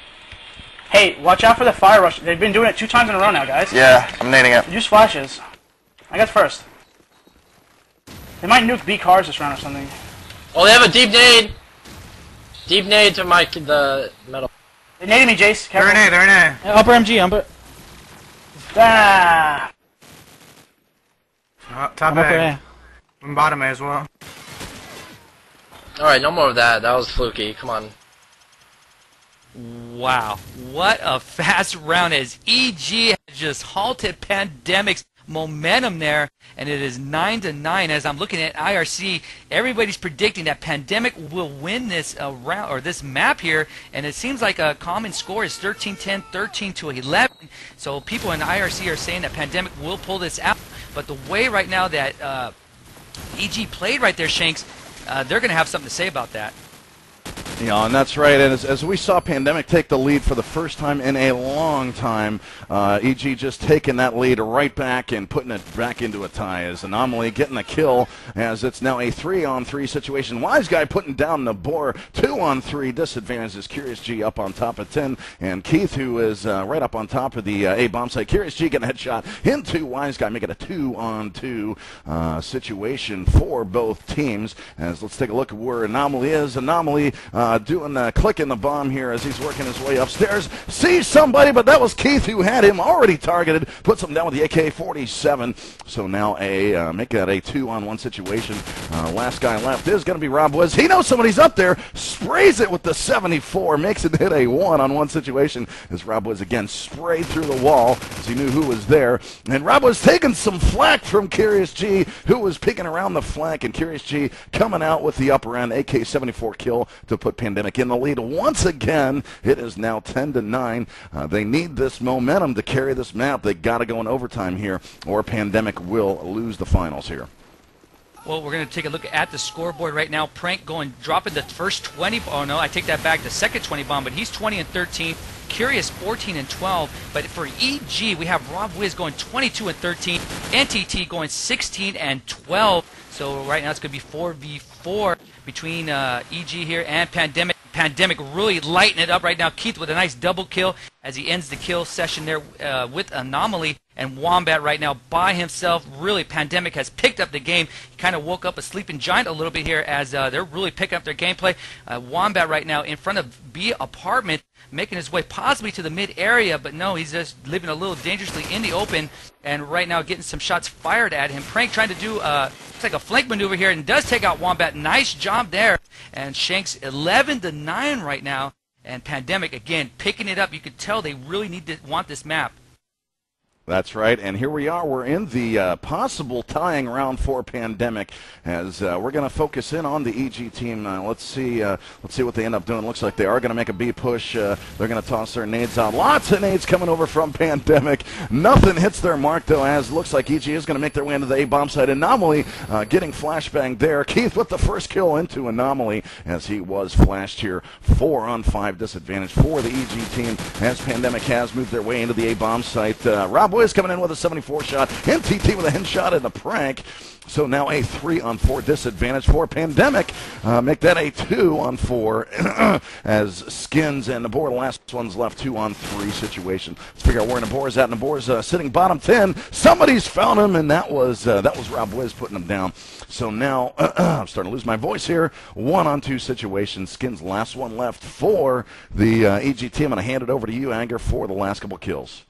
Hey, watch out for the fire rush. They've been doing it 2 times in a row now, guys. Yeah, I'm nading it. Use flashes. I guess first. They might nuke B cars this round or something. Oh, they have a deep nade. Deep nade to the metal. They naded me, Jace. Careful. They're in A. Upper MG, upper. Ah. Top A. And bottom A as well. Alright, no more of that. That was fluky. Come on. Wow, what a fast round as EG has just halted Pandemic's momentum there, and it is 9-9. As I'm looking at IRC, everybody's predicting that Pandemic will win this round or this map here, and it seems like a common score is 13-10, 13-11. So people in IRC are saying that Pandemic will pull this out, but the way right now that EG played right there, Shanks, they're going to have something to say about that. Yeah, and that's right. And as we saw Pandemic take the lead for the first time in a long time, EG just taking that lead right back and putting it back into a tie as Anomaly getting a kill as it's now a 3-on-3 situation. Wise Guy putting down Nabor. 2-on-3 disadvantages. Curious G up on top of 10. And Keith, who is right up on top of the A bomb site. Curious G getting a headshot into Wise Guy, making a 2-on-2 situation for both teams. As let's take a look at where Anomaly is. Anomaly clicking the bomb here as he's working his way upstairs. Sees somebody, but that was Keith who had him already targeted. Puts him down with the AK-47. So now make that a 2-on-1 situation. Last guy left is going to be Rob Woods. He knows somebody's up there. Sprays it with the 74. Makes it hit a 1-on-1 situation as Rob Woods again sprayed through the wall as he knew who was there. And Rob was taking some flack from Curious G, who was peeking around the flank. And Curious G coming out with the upper end AK-74 kill to put Pandemic in the lead once again. It is now 10-9. They need this momentum to carry this map. They got to go in overtime here, or Pandemic will lose the finals here. Well, we're going to take a look at the scoreboard right now. Prank dropping the first 20. Oh no, I take that back. The second 20 bomb, but he's 20-13. Curious 14-12. But for EG, we have Rob Wiz going 22-13. NTT going 16-12. So right now it's going to be 4v4 between EG here and Pandemic. Pandemic really lighting it up right now. Keith with a nice double kill as he ends the kill session there with Anomaly. And Wombat right now by himself. Really, Pandemic has picked up the game. He kind of woke up a sleeping giant a little bit here as they're really picking up their gameplay. Wombat right now in front of B apartment, making his way possibly to the mid area, but no, he's just living a little dangerously in the open, and right now getting some shots fired at him. Prank trying to do looks like a flank maneuver here and does take out Wombat. Nice job there. And Shanks 11-9 right now, and Pandemic again picking it up. You could tell they really want this map. That's right, and here we are. We're in the possible tying round for Pandemic as we're going to focus in on the EG team. Let's see what they end up doing. Looks like they are going to make a B push. They're going to toss their nades out. Lots of nades coming over from Pandemic. Nothing hits their mark, though, as looks like EG is going to make their way into the A-bomb site. Anomaly getting flashbang there. Keith with the first kill into Anomaly as he was flashed here. 4-on-5 disadvantage for the EG team as Pandemic has moved their way into the A-bomb site. Rob Wiz coming in with a 74 shot. MTT with a headshot and a prank. So now a 3-on-4 disadvantage for Pandemic. Make that a 2-on-4 as Skins and Nabor, the last one's left, 2-on-3 situation. Let's figure out where Nabor is at. Nabor's sitting bottom 10. Somebody's found him, and that was Rob Wiz putting him down. So now I'm starting to lose my voice here. 1-on-2 situation. Skins last one left for the EG team. I'm going to hand it over to you, Anger, for the last couple kills.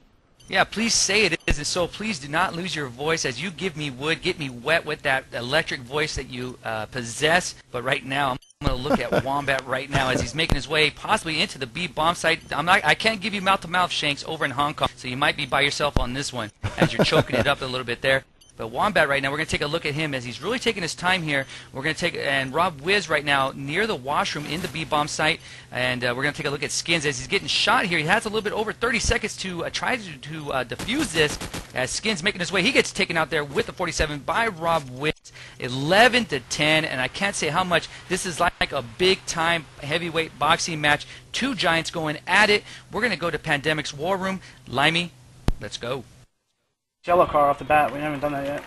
Yeah, please say it is, and so please do not lose your voice as you give me wood, get me wet with that electric voice that you possess. But right now, I'm going to look at Wombat right now as he's making his way possibly into the B bomb site. I can't give you mouth-to-mouth, Shanks, over in Hong Kong, so you might be by yourself on this one as you're choking it up a little bit there. But Wombat right now, we're going to take a look at him as he's really taking his time here. We're going to take, and Rob Wiz right now near the washroom in the B-bomb site, and we're going to take a look at Skins as he's getting shot here. He has a little bit over 30 seconds to try to defuse this as Skins making his way. He gets taken out there with the 47 by Rob Wiz, 11-10, and I can't say how much this is like a big-time heavyweight boxing match. Two giants going at it. We're going to go to Pandemic's War Room. Limey, let's go. Yellow car off the bat. We haven't done that yet.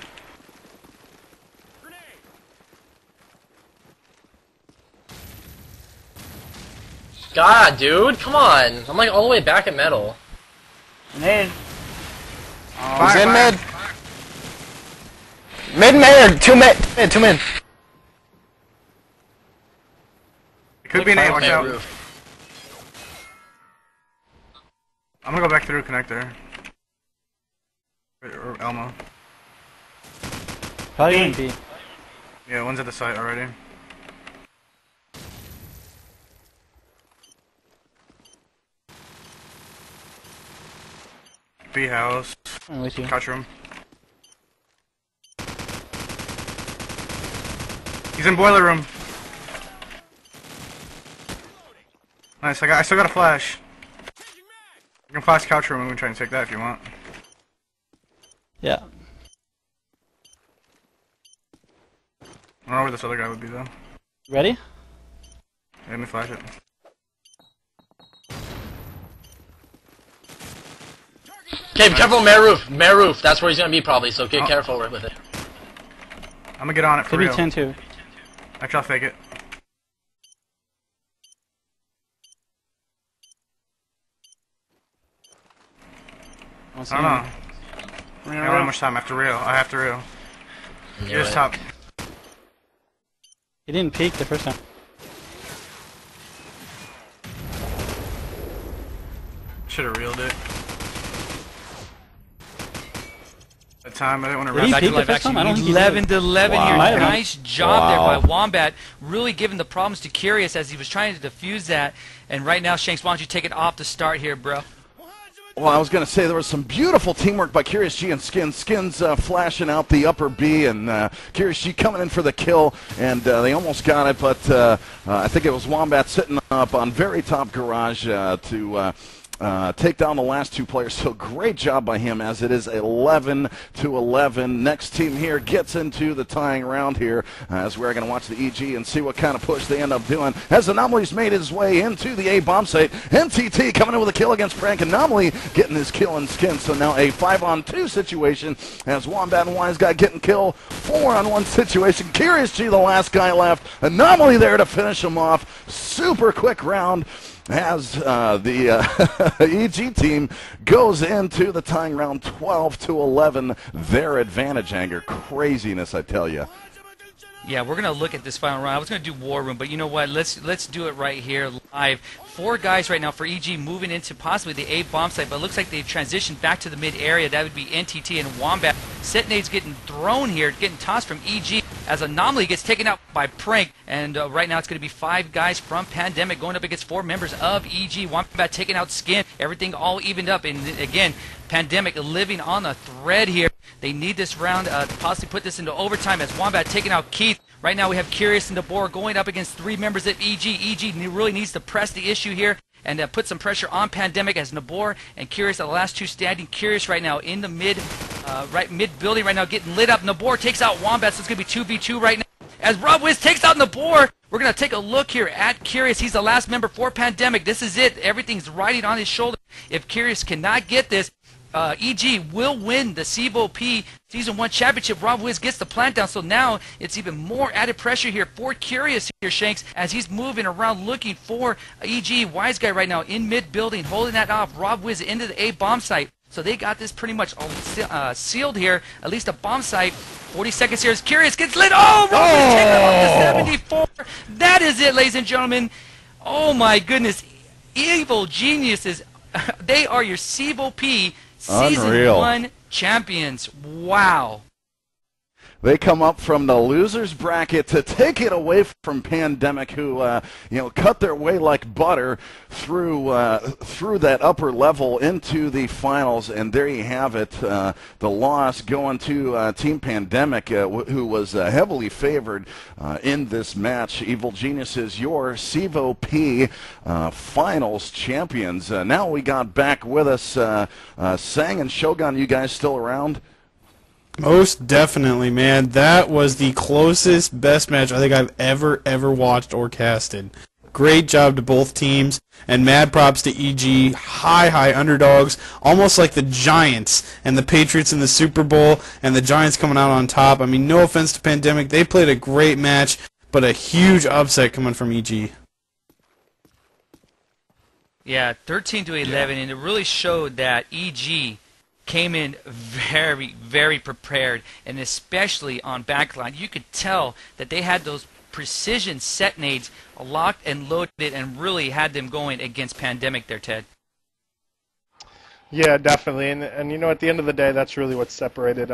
God, dude, come on. I'm like all the way back at metal. Grenade. He's in mid. Mid. Two mid. It could be an A. Watch out. Roof. I'm gonna go back through connector. Or Elmo. Probably in B. Yeah, one's at the site already. B house. I'm with you. Couch room. He's in boiler room. Nice. I still got a flash. You can flash couch room and we can try and take that if you want. Yeah. I don't know where this other guy would be though. Ready? Yeah, let me flash it. Okay, be careful, Mare Roof. Mare Roof, that's where he's gonna be probably, so get careful with it. I'm gonna get on it for Could be real. 10-2. Actually, I'll fake it. I don't know. I don't have much time. I have to reel. Here's top. He didn't peek the first time. Should have reeled it. That time I didn't want to Did he rest. peek the first time? I don't think he did. 11-11 Wow. here. Nice job there by Wombat. Really giving the problems to Curious as he was trying to defuse that. And right now, Shanks, why don't you take it off the start here, bro? Well, I was going to say there was some beautiful teamwork by Curious G and Skins. Skins flashing out the upper B, and Curious G coming in for the kill, and they almost got it, but I think it was Wombat sitting up on very top garage to take down the last two players. So great job by him as it is 11-11. Next team here gets into the tying round here as we're going to watch the EG and see what kind of push they end up doing. As Anomaly's made his way into the A bomb site, NTT coming in with a kill against Prank. Anomaly getting his kill in Skin. So now a 5-on-2 situation as Wombat and Wise Guy getting kill. 4-on-1 situation. Curious G the last guy left. Anomaly there to finish him off. Super quick round as the EG team goes into the tying round 12-11. Their advantage, Anger. Craziness, I tell you. Yeah, we're going to look at this final round. I was going to do War Room, but you know what? Let's do it right here live. 4 guys right now for EG moving into possibly the A bomb site, but it looks like they've transitioned back to the mid area. That would be NTT and Wombat. Set nades getting thrown here, getting tossed from EG as Anomaly gets taken out by Prank. And right now it's going to be 5 guys from Pandemic going up against 4 members of EG. Wombat taking out Skin. Everything all evened up. And again, Pandemic living on a thread here. They need this round to possibly put this into overtime as Wombat taking out Keith. Right now we have Curious and DeBoer going up against 3 members of EG. EG really needs to press the issue here and put some pressure on Pandemic as Nabor and Curious are the last 2 standing. Curious right now in the mid building right now getting lit up. Nabor takes out Wombat, so it's going to be 2v2 right now. As Rob Wiz takes out Nabor, we're going to take a look here at Curious. He's the last member for Pandemic. This is it. Everything's riding on his shoulder. If Curious cannot get this, EG will win the CEVO P Season 1 Championship. Rob Wiz gets the plant down, so now it's even more added pressure here for Curious here, Shanks, as he's moving around looking for EG. Wise Guy right now in mid-building, holding that off. Rob Wiz into the A bomb site. So they got this pretty much all sealed here, at least a bomb site. 40 seconds here as Curious gets lit. Oh, Rob Wiz taking it off to 74. That is it, ladies and gentlemen. Oh, my goodness. Evil Geniuses. They are your CEVO P Season 1 champions. Wow. They come up from the losers bracket to take it away from Pandemic, who cut their way like butter through that upper level into the finals, and there you have it. The loss going to Team Pandemic, who was heavily favored in this match. Evil Geniuses, your CEVO P finals champions. Now we got back with us Sang and Shogun. You guys still around? Most definitely, man. That was the closest, best match I think I've ever watched or casted. Great job to both teams, and mad props to EG. High underdogs, almost like the Giants and the Patriots in the Super Bowl, and the Giants coming out on top. I mean, no offense to Pandemic. They played a great match, but a huge upset coming from EG. Yeah, 13-11, and it really showed that EG came in very prepared, and especially on backline. You could tell that they had those precision set nades locked and loaded and really had them going against Pandemic there, Ted. Yeah, definitely. And at the end of the day, that's really what separated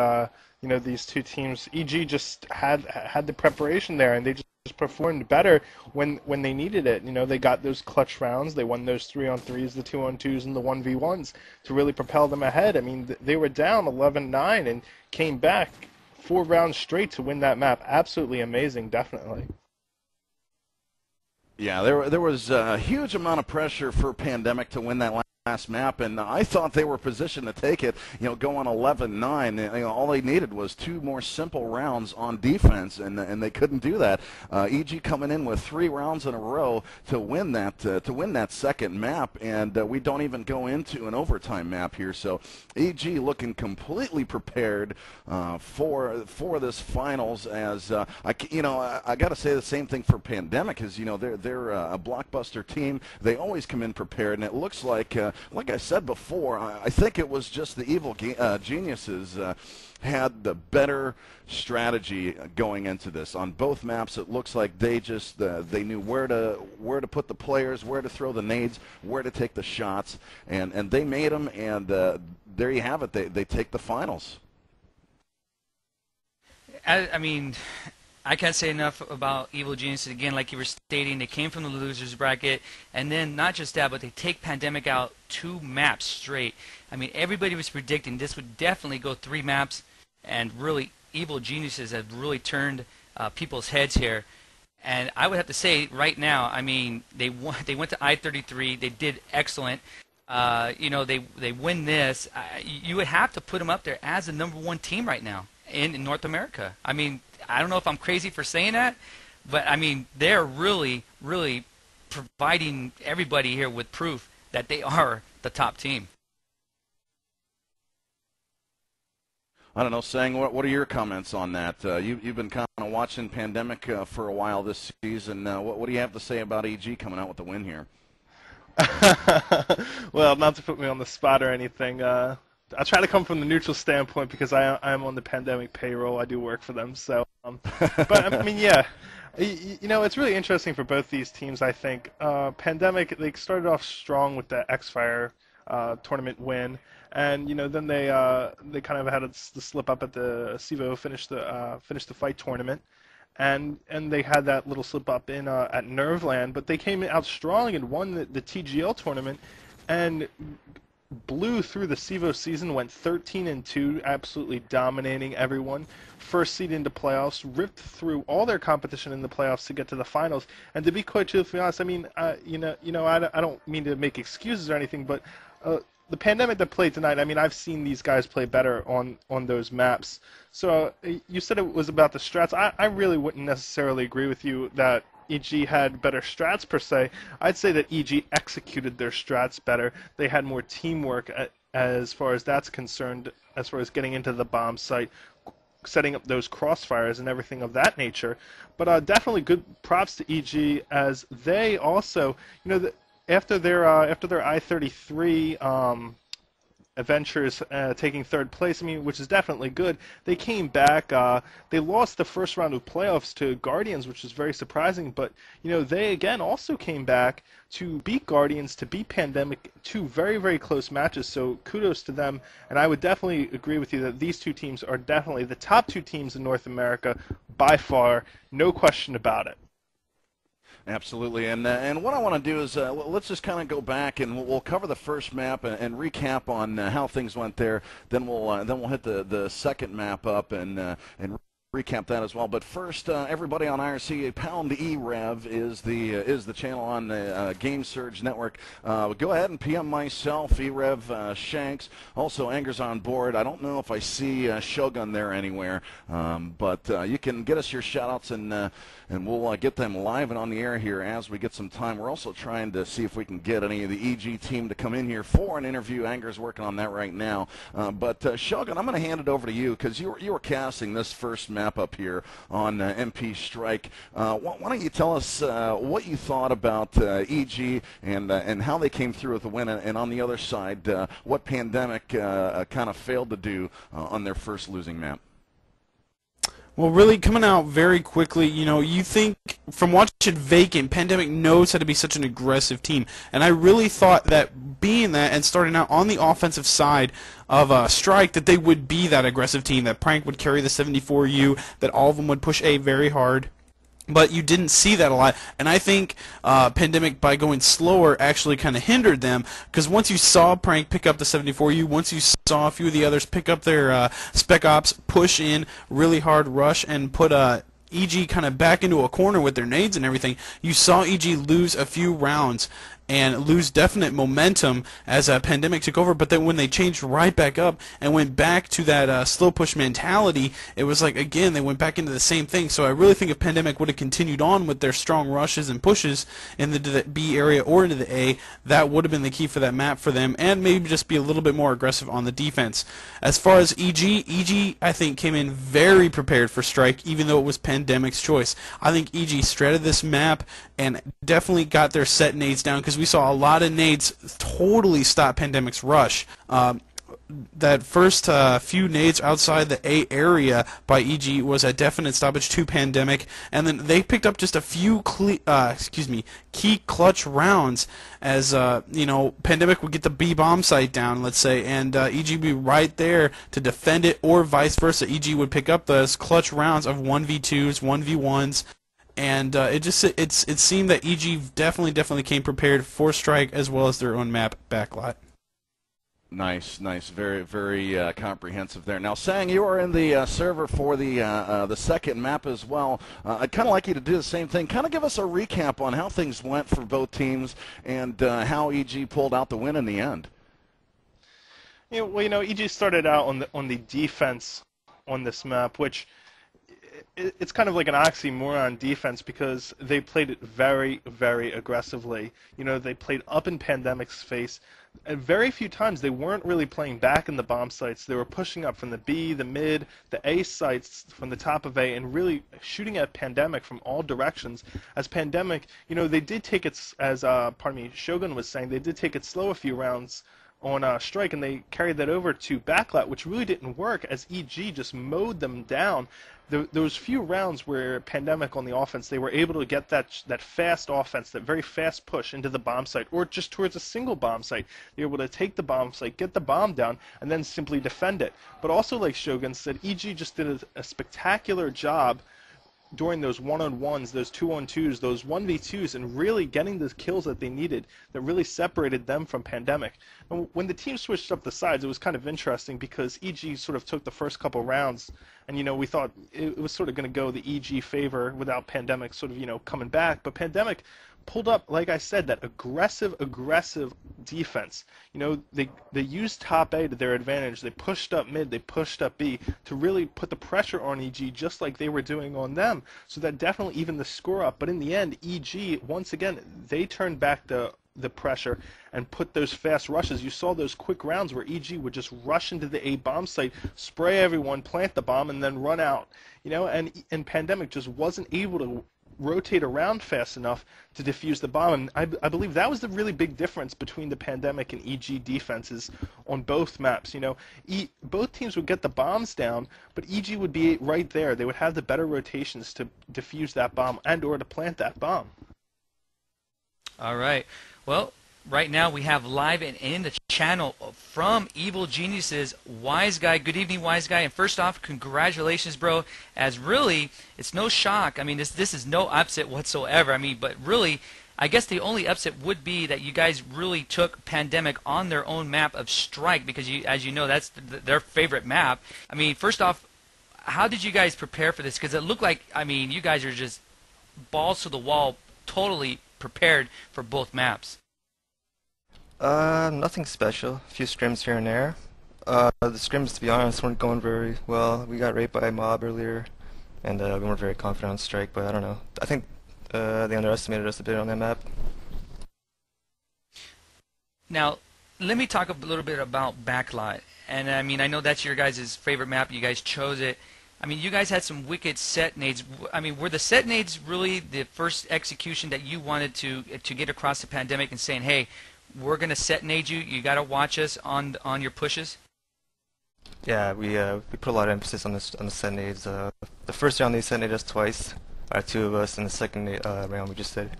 these two teams. EG just had the preparation there, and they just performed better when they needed it. They got those clutch rounds. They won those 3-on-3s, the 2-on-2s, and the 1v1s to really propel them ahead. I mean, they were down 11-9 and came back 4 rounds straight to win that map. Absolutely amazing, definitely. Yeah, there was a huge amount of pressure for Pandemic to win that last map, and I thought they were positioned to take it, going 11-9. All they needed was 2 more simple rounds on defense, and they couldn't do that. EG coming in with 3 rounds in a row to win that second map, and we don't even go into an overtime map here. So EG looking completely prepared for this finals. As I got to say the same thing for Pandemic, is they're a blockbuster team. They always come in prepared, and it looks like I said before, I think it was just the Evil Geniuses had the better strategy going into this. On both maps, it looks like they just they knew where to put the players, where to throw the nades, where to take the shots, and they made them. And there you have it. They take the finals. I mean, I can't say enough about Evil Geniuses. Again, like you were stating, they came from the losers bracket, and then not just that, but they take Pandemic out 2 maps straight. I mean, everybody was predicting this would definitely go 3 maps, and really, Evil Geniuses have really turned people's heads here. And I would have to say right now, I mean, they went to I-33. They did excellent. They win this. You would have to put them up there as the #1 team right now in North America. I mean, I don't know if I'm crazy for saying that, but I mean, they're really providing everybody here with proof that they are the top team. I don't know, Sang, what are your comments on that? You've been kind of watching Pandemic for a while this season. What do you have to say about EG coming out with the win here? Well, not to put me on the spot or anything, I try to come from the neutral standpoint because I am on the Pandemic payroll. I do work for them, so. But I mean, yeah, it's really interesting for both these teams. I think Pandemic, they started off strong with the X-Fire tournament win, and then they kind of had the slip up at the CEVO finish the fight tournament. And they had that little slip up in at Nerveland, but they came out strong and won the TGL tournament, and blew through the CEVO season, went 13-2, absolutely dominating everyone. First seed into playoffs, ripped through all their competition in the playoffs to get to the finals. And to be quite truthfully honest, I mean, I don't mean to make excuses or anything, but the Pandemic that played tonight, I mean, I've seen these guys play better on those maps. So you said it was about the strats. I really wouldn't necessarily agree with you that EG had better strats per se. I'd say that EG executed their strats better. They had more teamwork as far as that's concerned, as far as getting into the bomb site, setting up those crossfires and everything of that nature. But definitely good props to EG, as they also, after their I-33 Adventures taking third place, I mean, which is definitely good. They came back. They lost the first round of playoffs to Guardians, which is very surprising. But they again also came back to beat Guardians, to beat Pandemic, two very, very close matches. So kudos to them. And I would definitely agree with you that these two teams are definitely the top two teams in North America by far, no question about it. Absolutely, and what I want to do is let's just kind of go back and we'll cover the first map and recap on how things went there. Then we'll hit the second map up and recap that as well. But first, everybody on IRC, pound EREV is the channel on the Game Surge Network. Go ahead and PM myself, EREV Shanks. Also, Anger's on board. I don't know if I see Shogun there anywhere, but you can get us your shout-outs and we'll get them live and on the air here as we get some time. We're also trying to see if we can get any of the EG team to come in here for an interview. Anger's working on that right now. But Shogun, I'm going to hand it over to you because you were casting this first map up here on MP Strike. Why don't you tell us what you thought about EG and how they came through with the win, and on the other side, what Pandemic kind of failed to do on their first losing map? Well, really coming out very quickly, you think from watching Vacant, Pandemic knows how to be such an aggressive team. And I really thought that being that and starting out on the offensive side of Strike, that they would be that aggressive team, that Prank would carry the 74U, that all of them would push A very hard. But you didn't see that a lot, and I think Pandemic, by going slower, actually kind of hindered them, because once you saw Prank pick up the 74U, once you saw a few of the others pick up their Spec Ops, push in, really hard rush, and put EG kind of back into a corner with their nades and everything, you saw EG lose a few rounds and lose definite momentum as Pandemic took over. But then when they changed right back up and went back to that slow push mentality, it was like, again, they went back into the same thing. So I really think if Pandemic would have continued on with their strong rushes and pushes into the B area or into the A, that would have been the key for that map for them, and maybe just be a little bit more aggressive on the defense. As far as EG I think came in very prepared for Strike, even though it was Pandemic's choice. I think EG strated this map and definitely got their set nades down, because we saw a lot of nades totally stop Pandemic's rush. That first few nades outside the A area by EG was a definite stoppage to Pandemic, and then they picked up just a few key clutch rounds as Pandemic would get the B bomb site down, let's say, and EG would be right there to defend it, or vice versa. EG would pick up those clutch rounds of 1v2s, 1v1s. And it seemed that EG definitely came prepared for Strike as well as their own map backlot. Nice, very, very comprehensive there. Now, Sang, you are in the server for the second map as well. I'd kind of like you to do the same thing. Kind of give us a recap on how things went for both teams and how EG pulled out the win in the end. EG started out on the defense on this map, which it's kind of like an oxymoron defense, because they played it very, very aggressively. They played up in Pandemic's face. And very few times they weren't really playing back in the bomb sites. They were pushing up from the B, the mid, the A sites from the top of A, and really shooting at Pandemic from all directions. As Pandemic, they did take it, as Shogun was saying, they did take it slow a few rounds on Strike, and they carried that over to Backlot, which really didn't work, as EG just mowed them down. Those few rounds where Pandemic on the offense, they were able to get that fast offense, that very fast push into the bomb site, or just towards a single bomb site. They were able to take the bomb site, get the bomb down, and then simply defend it. But also, like Shogun said, EG just did a spectacular job during those one-on-ones, those two-on-twos, those 1v2s, and really getting the kills that they needed that really separated them from Pandemic. And when the team switched up the sides, it was kind of interesting, because EG sort of took the first couple rounds, and we thought it was sort of going to go the EG favor without Pandemic sort of coming back. But Pandemic pulled up, like I said, that aggressive defense. They used top A to their advantage. They pushed up mid, they pushed up B to really put the pressure on EG, just like they were doing on them. So that definitely evened the score up. But in the end, EG, once again, they turned back the pressure and put those fast rushes. You saw those quick rounds where EG would just rush into the A bomb site, spray everyone, plant the bomb, and then run out. And Pandemic just wasn't able to rotate around fast enough to defuse the bomb. And I believe that was the really big difference between the Pandemic and EG defenses on both maps. You know, both teams would get the bombs down, but EG would be right there. They would have the better rotations to defuse that bomb and or to plant that bomb. All right. Well, right now we have live and in the channel from Evil Geniuses, Wise Guy. Good evening, Wise Guy. And first off, congratulations, bro. As really, it's no shock. I mean, this is no upset whatsoever. I mean, but really, I guess the only upset would be that you guys really took Pandemic on their own map of Strike because, as you know, that's their favorite map. I mean, first off, how did you guys prepare for this? Because it looked like, I mean, you guys are just balls to the wall, totally prepared for both maps. Nothing special. A few scrims here and there. The scrims, to be honest, weren't going very well. We got raped by a mob earlier, and we weren't very confident on Strike, but I don't know. I think they underestimated us a bit on that map. Now, let me talk a little bit about Backlot. And I mean, I know that's your guys' favorite map. You guys chose it. I mean, you guys had some wicked set nades. I mean, were the set nades really the first execution that you wanted to get across the Pandemic and saying, hey, we're going to set nade you. You got to watch us on your pushes? Yeah, we put a lot of emphasis on the set nades. The first round they set nade us twice, two of us, and the second round we just said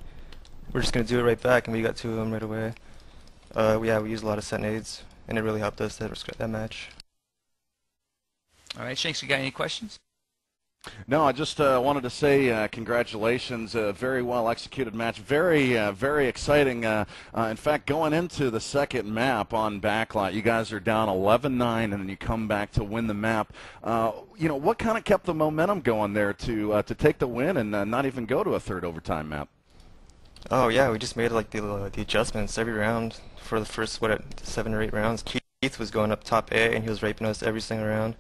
we're just going to do it right back, and we got two of them right away. Yeah, we used a lot of set nades, and it really helped us that match. All right, Shanks, you got any questions? No, I just wanted to say congratulations. Very well executed match. Very, very exciting. In fact, going into the second map on Backlot, you guys are down 11-9, and then you come back to win the map. You know, what kind of kept the momentum going there to take the win and not even go to a third overtime map? Oh yeah, we just made like the adjustments every round for the first 7 or 8 rounds. Keith was going up top A, and he was raping us every single round.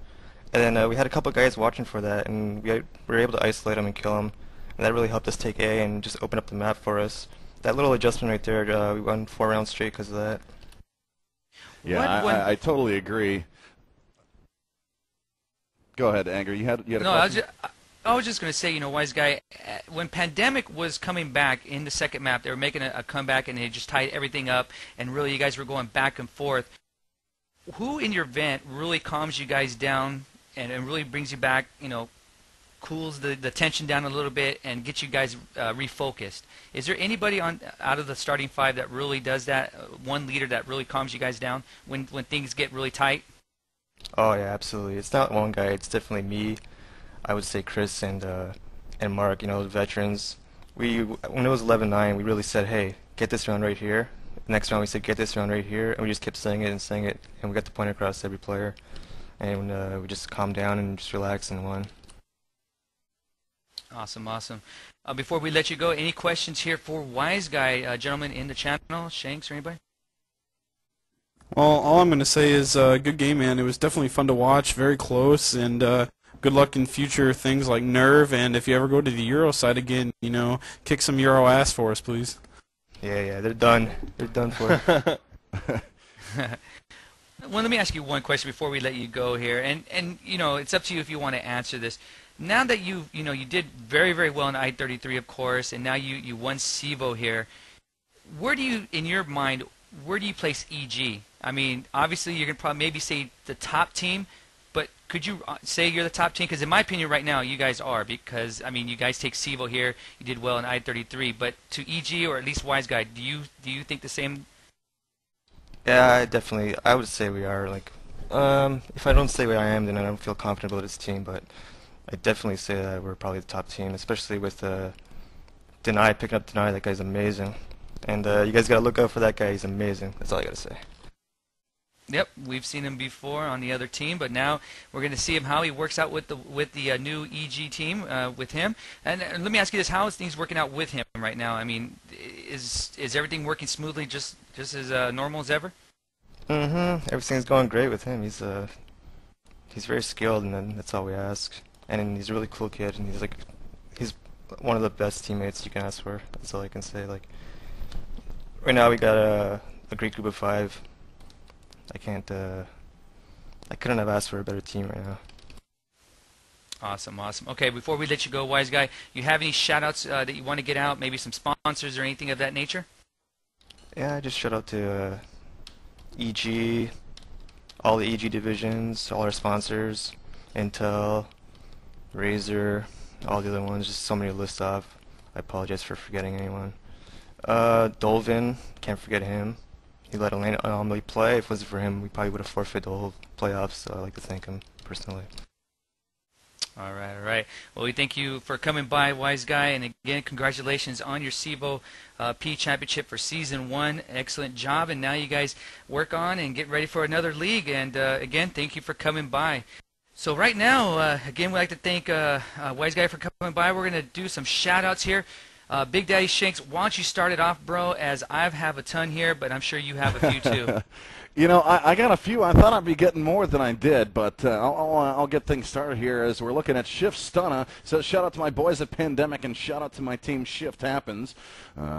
And then we had a couple guys watching for that, and we were able to isolate him and kill him. And that really helped us take A and just open up the map for us. That little adjustment right there, we won 4 rounds straight because of that. Yeah, I totally agree. Go ahead, Anger. You had a no, question? I was just going to say, you know, Wise Guy, when Pandemic was coming back in the second map, they were making a comeback, and they just tied everything up, and really you guys were going back and forth. Who in your vent really calms you guys down and really brings you back, you know, cools the tension down a little bit and gets you guys refocused? Is there anybody out of the starting 5 that really does that, one leader that really calms you guys down when things get really tight? Oh yeah, absolutely. It's not one guy, it's definitely me. I would say Chris and Mark, you know, veterans. When it was 11-9, we really said, hey, get this round right here. Next round we said, get this round right here, and we just kept saying it, and we got the point across to every player. And we just calmed down and just relaxed and won. Awesome, awesome. Before we let you go, any questions here for Wise Guy, gentlemen in the channel, Shanks or anybody? Well, all I'm going to say is good game, man. It was definitely fun to watch, very close, and good luck in future things like Nerve, and if you ever go to the Euro side again, you know, kick some Euro ass for us, please. Yeah, they're done. They're done for. Well, let me ask you one question before we let you go here, and you know, it's up to you if you want to answer this. Now that you did very, very well in I-33, of course, and now you won CEVO here, where do you, in your mind, where do you place EG? I mean, obviously you're going to probably maybe say the top team, but could you say you're the top team? Because in my opinion right now, you guys are, because, I mean, you guys take CEVO here, you did well in I-33, but to EG, or at least Wise Guy, do you think the same? Yeah, I would say we are. Like, if I don't say where I am, then I don't feel confident about this team, but I definitely say that we're probably the top team, especially with Deny, picking up Deny. That guy's amazing. And you guys got to look out for that guy. He's amazing. That's all I got to say. Yep, we've seen him before on the other team, but now we're going to see him how he works out with the new EG team with him. And let me ask you this: how is things working out with him right now? I mean, is everything working smoothly, just as normal as ever? Everything's going great with him. He's very skilled, and then that's all we ask. And he's a really cool kid, and he's one of the best teammates you can ask for. That's all I can say. Like, right now we got a great group of 5. I couldn't have asked for a better team right now. Awesome, awesome. Okay, before we let you go, Wise Guy, you have any shout-outs that you want to get out, maybe some sponsors or anything of that nature? Yeah, I just shout out to EG, all the EG divisions, all our sponsors, Intel, Razer, all the other ones, just so many to list off. I apologize for forgetting anyone. Dolvin, can't forget him. He let Elena play. If it wasn't for him, we probably would have forfeited the whole playoffs, so I'd like to thank him personally. All right, all right. Well, we thank you for coming by, Wise Guy, and again, congratulations on your CEVO P Championship for Season 1. Excellent job, and now you guys work on and get ready for another league, and again, thank you for coming by. So right now, again, we'd like to thank Wise Guy for coming by. We're going to do some shout-outs here. Big Daddy Shanks, why don't you start it off, bro, as I have a ton here, but I'm sure you have a few too. You know, I got a few. I thought I'd be getting more than I did, but I'll get things started here as we're looking at Shift Stunna. So shout out to my boys at Pandemic and shout out to my team Shift Happens.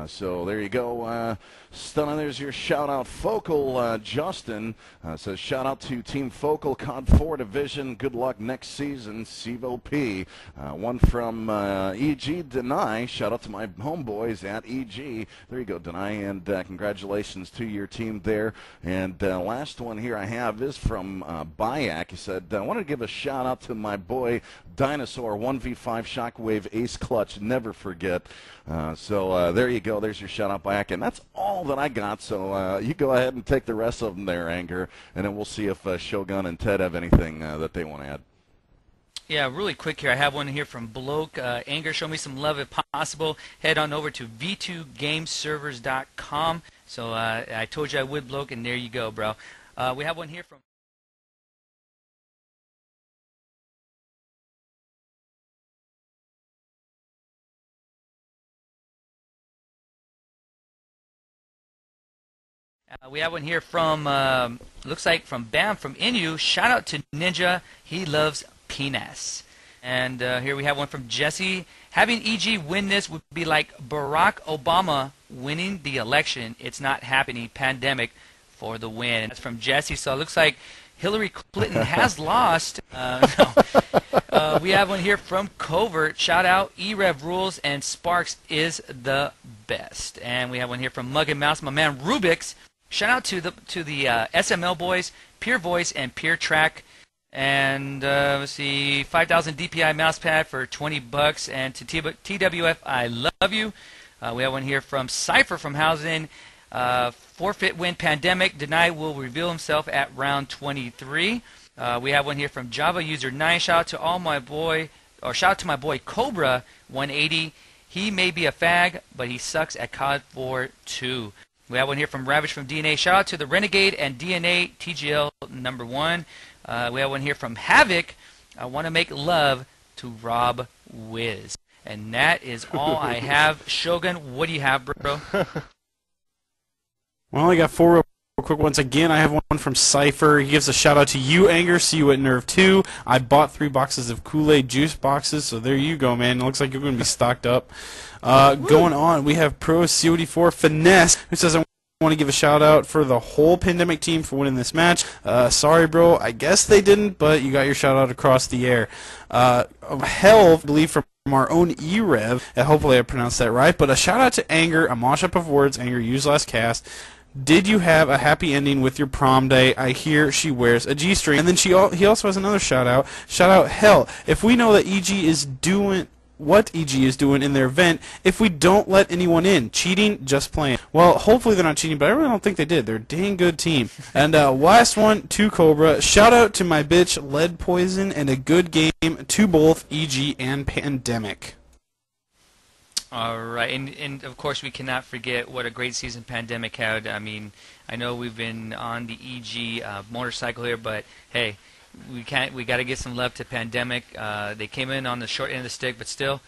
So there you go. Stunna, there's your shout out. Focal Justin says shout out to Team Focal COD 4 Division. Good luck next season, CEVO P. One from EG Deny. Shout out to my homeboys at EG. There you go, Deny, and congratulations to your team there. And last one here I have is from Bayak. He said, I want to give a shout out to my boy Dinosaur 1v5 Shockwave Ace Clutch. Never forget. So there you go. There's your shout out, Bayak. And that's all that I got. So you go ahead and take the rest of them there, Anger. And then we'll see if Shogun and Ted have anything that they want to add. Yeah, really quick here. I have one here from Bloke. Anger, show me some love if possible. Head on over to v2gameservers.com. So I told you I would, Bloke, and there you go, bro. We have one here from... we have one here from, looks like from Bam, from Inu. Shout out to Ninja. He loves penis. And here we have one from Jesse. Having EG win this would be like Barack Obama winning the election. It's not happening. Pandemic for the win. That's from Jesse. So it looks like Hillary Clinton has lost. We have one here from Covert. Shout out, E-Rev rules and Sparks is the best. And we have one here from Mug and Mouse, my man Rubik's. Shout out to the SML boys, Pure Voice and Pure Track. And let's see, 5,000 DPI mousepad for $20. And to TWF, I love you. We have one here from Cypher from Housing. Forfeit win Pandemic. Deny will reveal himself at round 23. We have one here from Java user 9. Shout out to all my boy, or shout out to my boy Cobra 180. He may be a fag, but he sucks at COD 4 2. We have one here from Ravage from DNA. Shout out to the Renegade and DNA TGL number 1. We have one here from Havoc. I want to make love to Rob Wiz. And that is all I have. Shogun, what do you have, bro? Well, I got 4 real quick ones. Again, I have one from Cypher. He gives a shout out to you, Anger. See you at Nerve 2. I bought 3 boxes of Kool-Aid juice boxes, so there you go, man. It looks like you're going to be stocked up. Going on, we have Pro COD4 Finesse, who says, I want to give a shout out for the whole Pandemic team for winning this match. Sorry, bro. I guess they didn't, but you got your shout out across the air. Hell, I believe from our own E-Rev, and hopefully I pronounced that right, but a shout out to Anger, a mashup of words Anger used last cast. Did you have a happy ending with your prom day? I hear she wears a G-string. And then he also has another shout out. Shout out, hell, if we know that EG is doing what EG is doing in their event, if we don't let anyone in, cheating, just playing. Well, hopefully they're not cheating, but I really don't think they did. They're a dang good team. And last one, to Cobra. Shout out to my bitch, Lead Poison, and a good game to both EG and Pandemic. All right, and of course we cannot forget what a great season Pandemic had. I mean, I know we've been on the EG motorcycle here, but hey, we got to give some love to Pandemic. They came in on the short end of the stick, but still,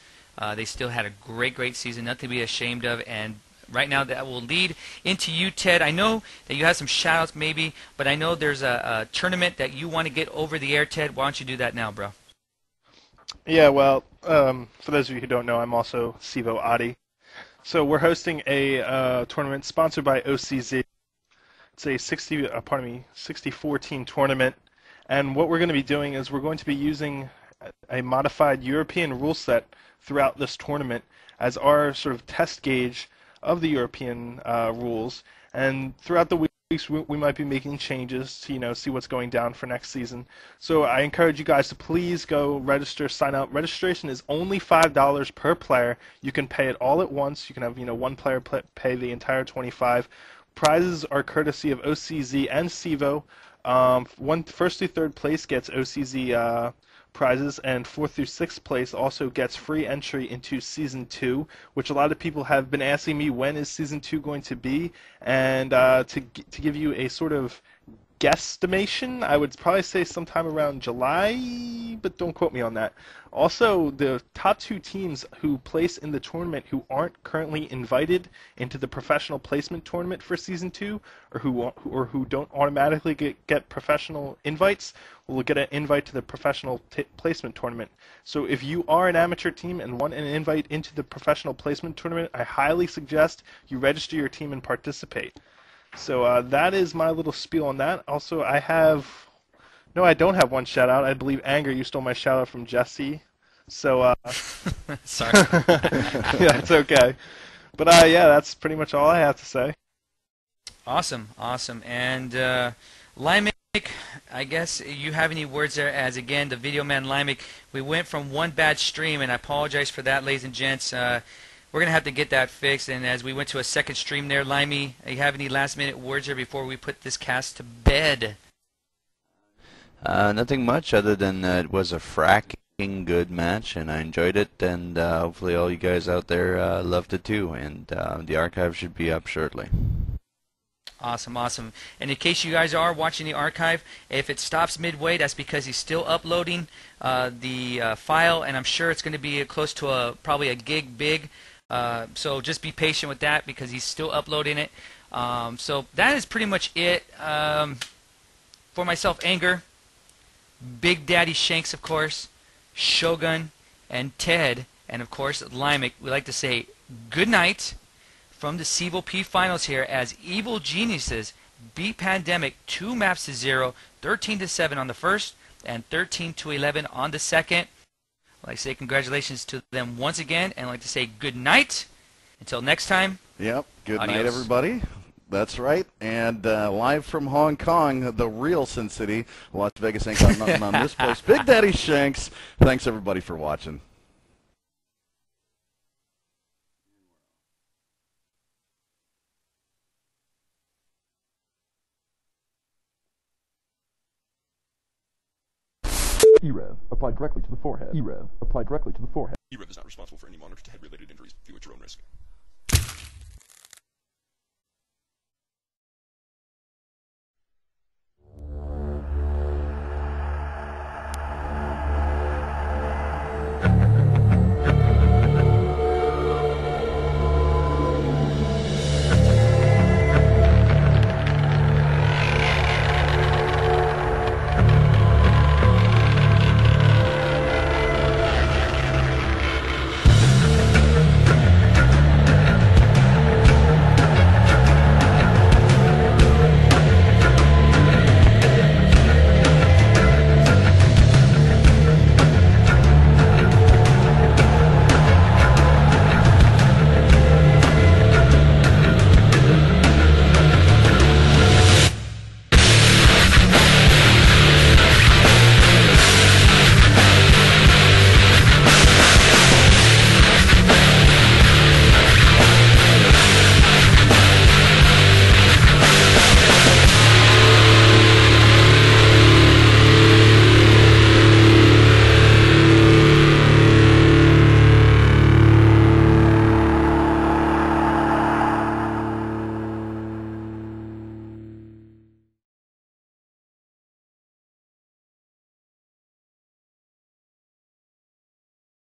they still had a great season, nothing to be ashamed of. And right now, that will lead into you, Ted. I know that you have some shout-outs maybe, but I know there's a tournament that you want to get over the air, Ted. Why don't you do that now, bro? Yeah, well, for those of you who don't know, I'm also CEVO Adi. So we're hosting a tournament sponsored by OCZ. It's a 64-team tournament. And what we're going to be doing is we're going to be using a modified European rule set throughout this tournament as our sort of test gauge of the European rules. And throughout the weeks, we might be making changes to see what's going down for next season. So I encourage you guys to please go register, sign up. Registration is only $5 per player. You can pay it all at once. You can have one player pay the entire 25. Prizes are courtesy of OCZ and CEVO. First through third place gets OCZ prizes, and fourth through sixth place also gets free entry into Season 2, which a lot of people have been asking me when is Season 2 going to be, and to give you a sort of guesstimation, I would probably say sometime around July, but don't quote me on that. Also, the top 2 teams who place in the tournament who aren't currently invited into the professional placement tournament for Season 2, or who don't automatically get professional invites, will get an invite to the professional placement tournament. So if you are an amateur team and want an invite into the professional placement tournament, I highly suggest you register your team and participate. So that is my little spiel on that. Also, I don't have one shout out. I believe Anger, you stole my shout out from Jesse. So sorry. Yeah, it's okay. But yeah, that's pretty much all I have to say. Awesome. And Limerick, I guess you have any words there? As again, the video man Limerick, we went from one bad stream, and I apologize for that, ladies and gents. We're going to have to get that fixed, and as we went to a second stream there, Limey, you have any last-minute words here before we put this cast to bed? Nothing much other than it was a fracking good match, and I enjoyed it, and hopefully all you guys out there loved it too, and the archive should be up shortly. Awesome. And in case you guys are watching the archive, if it stops midway, that's because he's still uploading the file, and I'm sure it's going to be close to probably a gig big. So just be patient with that because he's still uploading it. So that is pretty much it. For myself, Anger, Big Daddy Shanks, of course, Shogun, and Ted, and of course, Limerick, we like to say good night from the CEVO P Finals here as Evil Geniuses beat Pandemic 2-0, 13-7 on the first, and 13-11 on the second. I'd like to say congratulations to them once again, and I'd like to say good night. Until next time. Yep. Good adios. night, everybody. That's right. And live from Hong Kong, the real Sin City, Las Vegas ain't got nothing on this place. Big Daddy Shanks. Thanks, everybody, for watching. EREV. Applied directly to the forehead. EREV. Applied directly to the forehead. EREV is not responsible for any monitor to head-related injuries. View at your own risk.